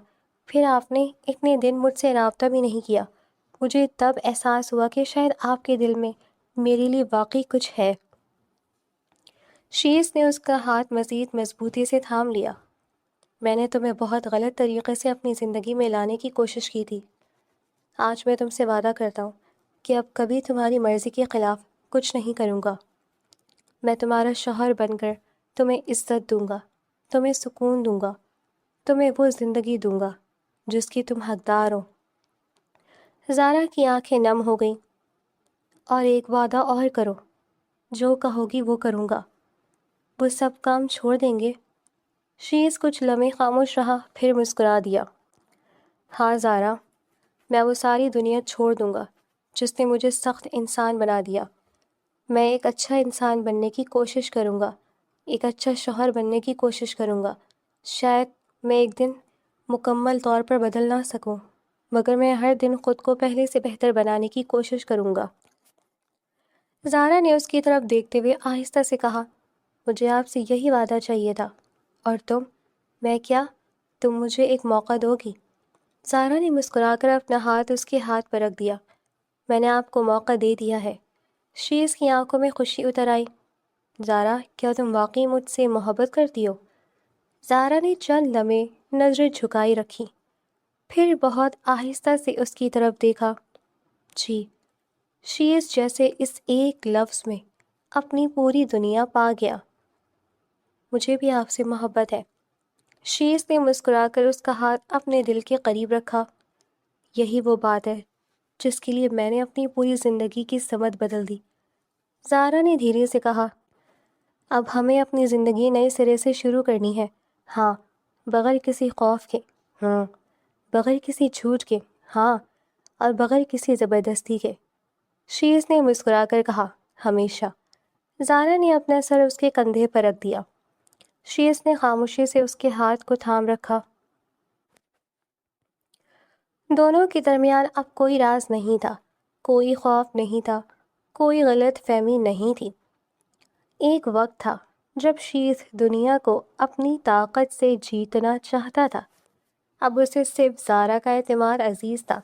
پھر آپ نے اتنے دن مجھ سے رابطہ بھی نہیں کیا۔ مجھے تب احساس ہوا کہ شاید آپ کے دل میں میرے لیے واقعی کچھ ہے۔ شیز نے اس کا ہاتھ مزید مضبوطی سے تھام لیا۔ میں نے تمہیں بہت غلط طریقے سے اپنی زندگی میں لانے کی کوشش کی تھی۔ آج میں تم سے وعدہ کرتا ہوں کہ اب کبھی تمہاری مرضی کے خلاف کچھ نہیں کروں گا۔ میں تمہارا شوہر بن کر تمہیں عزت دوں گا، تمہیں سکون دوں گا، تمہیں وہ زندگی دوں گا جس کی تم حقدار ہو۔ زارا کی آنکھیں نم ہو گئیں۔ اور ایک وعدہ اور کرو۔ جو کہو گی وہ کروں گا۔ وہ سب کام چھوڑ دیں گے؟ شیز کچھ لمحے خاموش رہا، پھر مسکرا دیا۔ ہاں زارا، میں وہ ساری دنیا چھوڑ دوں گا جس نے مجھے سخت انسان بنا دیا۔ میں ایک اچھا انسان بننے کی کوشش کروں گا، ایک اچھا شوہر بننے کی کوشش کروں گا۔ شاید میں ایک دن مکمل طور پر بدل نہ سکوں، مگر میں ہر دن خود کو پہلے سے بہتر بنانے کی کوشش کروں گا۔ زارا نے اس کی طرف دیکھتے ہوئے آہستہ سے کہا، مجھے آپ سے یہی وعدہ چاہیے تھا۔ اور تم؟ میں کیا؟ تم مجھے ایک موقع دو گی؟ زارا نے مسکرا کر اپنا ہاتھ اس کے ہاتھ پر رکھ دیا۔ میں نے آپ کو موقع دے دیا ہے۔ شیز کی آنکھوں میں خوشی اتر آئی۔ زارا، کیا تم واقعی مجھ سے محبت کرتی ہو؟ زارا نے چند لمحے نظریں جھکائی رکھی، پھر بہت آہستہ سے اس کی طرف دیکھا۔ جی۔ شیز جیسے اس ایک لفظ میں اپنی پوری دنیا پا گیا۔ مجھے بھی آپ سے محبت ہے۔ شیز نے مسکرا کر اس کا ہاتھ اپنے دل کے قریب رکھا۔ یہی وہ بات ہے جس کے لیے میں نے اپنی پوری زندگی کی سمت بدل دی۔ زارا نے دھیرے سے کہا، اب ہمیں اپنی زندگی نئے سرے سے شروع کرنی ہے۔ ہاں، بغیر کسی خوف کے۔ ہاں، بغیر کسی جھوٹ کے۔ ہاں، اور بغیر کسی زبردستی کے۔ شیز نے مسکرا کر کہا، ہمیشہ۔ زارا نے اپنا سر اس کے کندھے پر رکھ دیا۔ شیز نے خاموشی سے اس کے ہاتھ کو تھام رکھا۔ دونوں کے درمیان اب کوئی راز نہیں تھا، کوئی خوف نہیں تھا، کوئی غلط فہمی نہیں تھی۔ ایک وقت تھا جب شیز دنیا کو اپنی طاقت سے جیتنا چاہتا تھا، اب اسے صرف زارا کا اعتماد عزیز تھا۔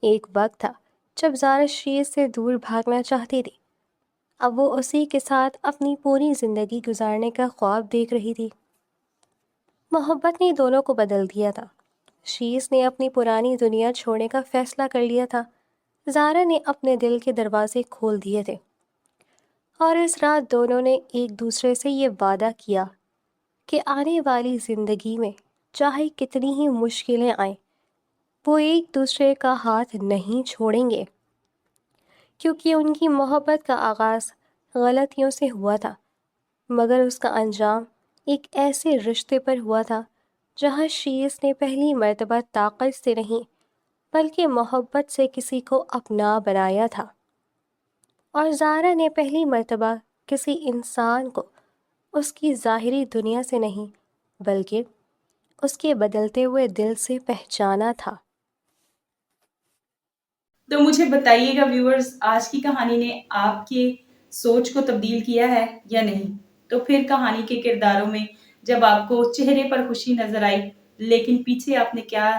ایک وقت تھا جب زارا شیز سے دور بھاگنا چاہتی تھی، اب وہ اسی کے ساتھ اپنی پوری زندگی گزارنے کا خواب دیکھ رہی تھی۔ محبت نے دونوں کو بدل دیا تھا۔ شیز نے اپنی پرانی دنیا چھوڑنے کا فیصلہ کر لیا تھا، زارا نے اپنے دل کے دروازے کھول دیے تھے، اور اس رات دونوں نے ایک دوسرے سے یہ وعدہ کیا کہ آنے والی زندگی میں چاہے کتنی ہی مشکلیں آئیں، وہ ایک دوسرے کا ہاتھ نہیں چھوڑیں گے، کیونکہ ان کی محبت کا آغاز غلطیوں سے ہوا تھا، مگر اس کا انجام ایک ایسے رشتے پر ہوا تھا جہاں شیز نے پہلی مرتبہ طاقت سے نہیں بلکہ محبت سے کسی کو اپنا بنایا تھا، اور زارا نے پہلی مرتبہ کسی انسان کو اس کی ظاہری دنیا سے نہیں بلکہ اس کے بدلتے ہوئے دل سے پہچانا تھا۔ تو مجھے بتائیے گا ویورز، آج کی کہانی نے آپ کی سوچ کو تبدیل کیا ہے یا نہیں؟ تو پھر کہانی کے کرداروں میں جب آپ کو چہرے پر خوشی نظر آئی لیکن پیچھے آپ نے کیا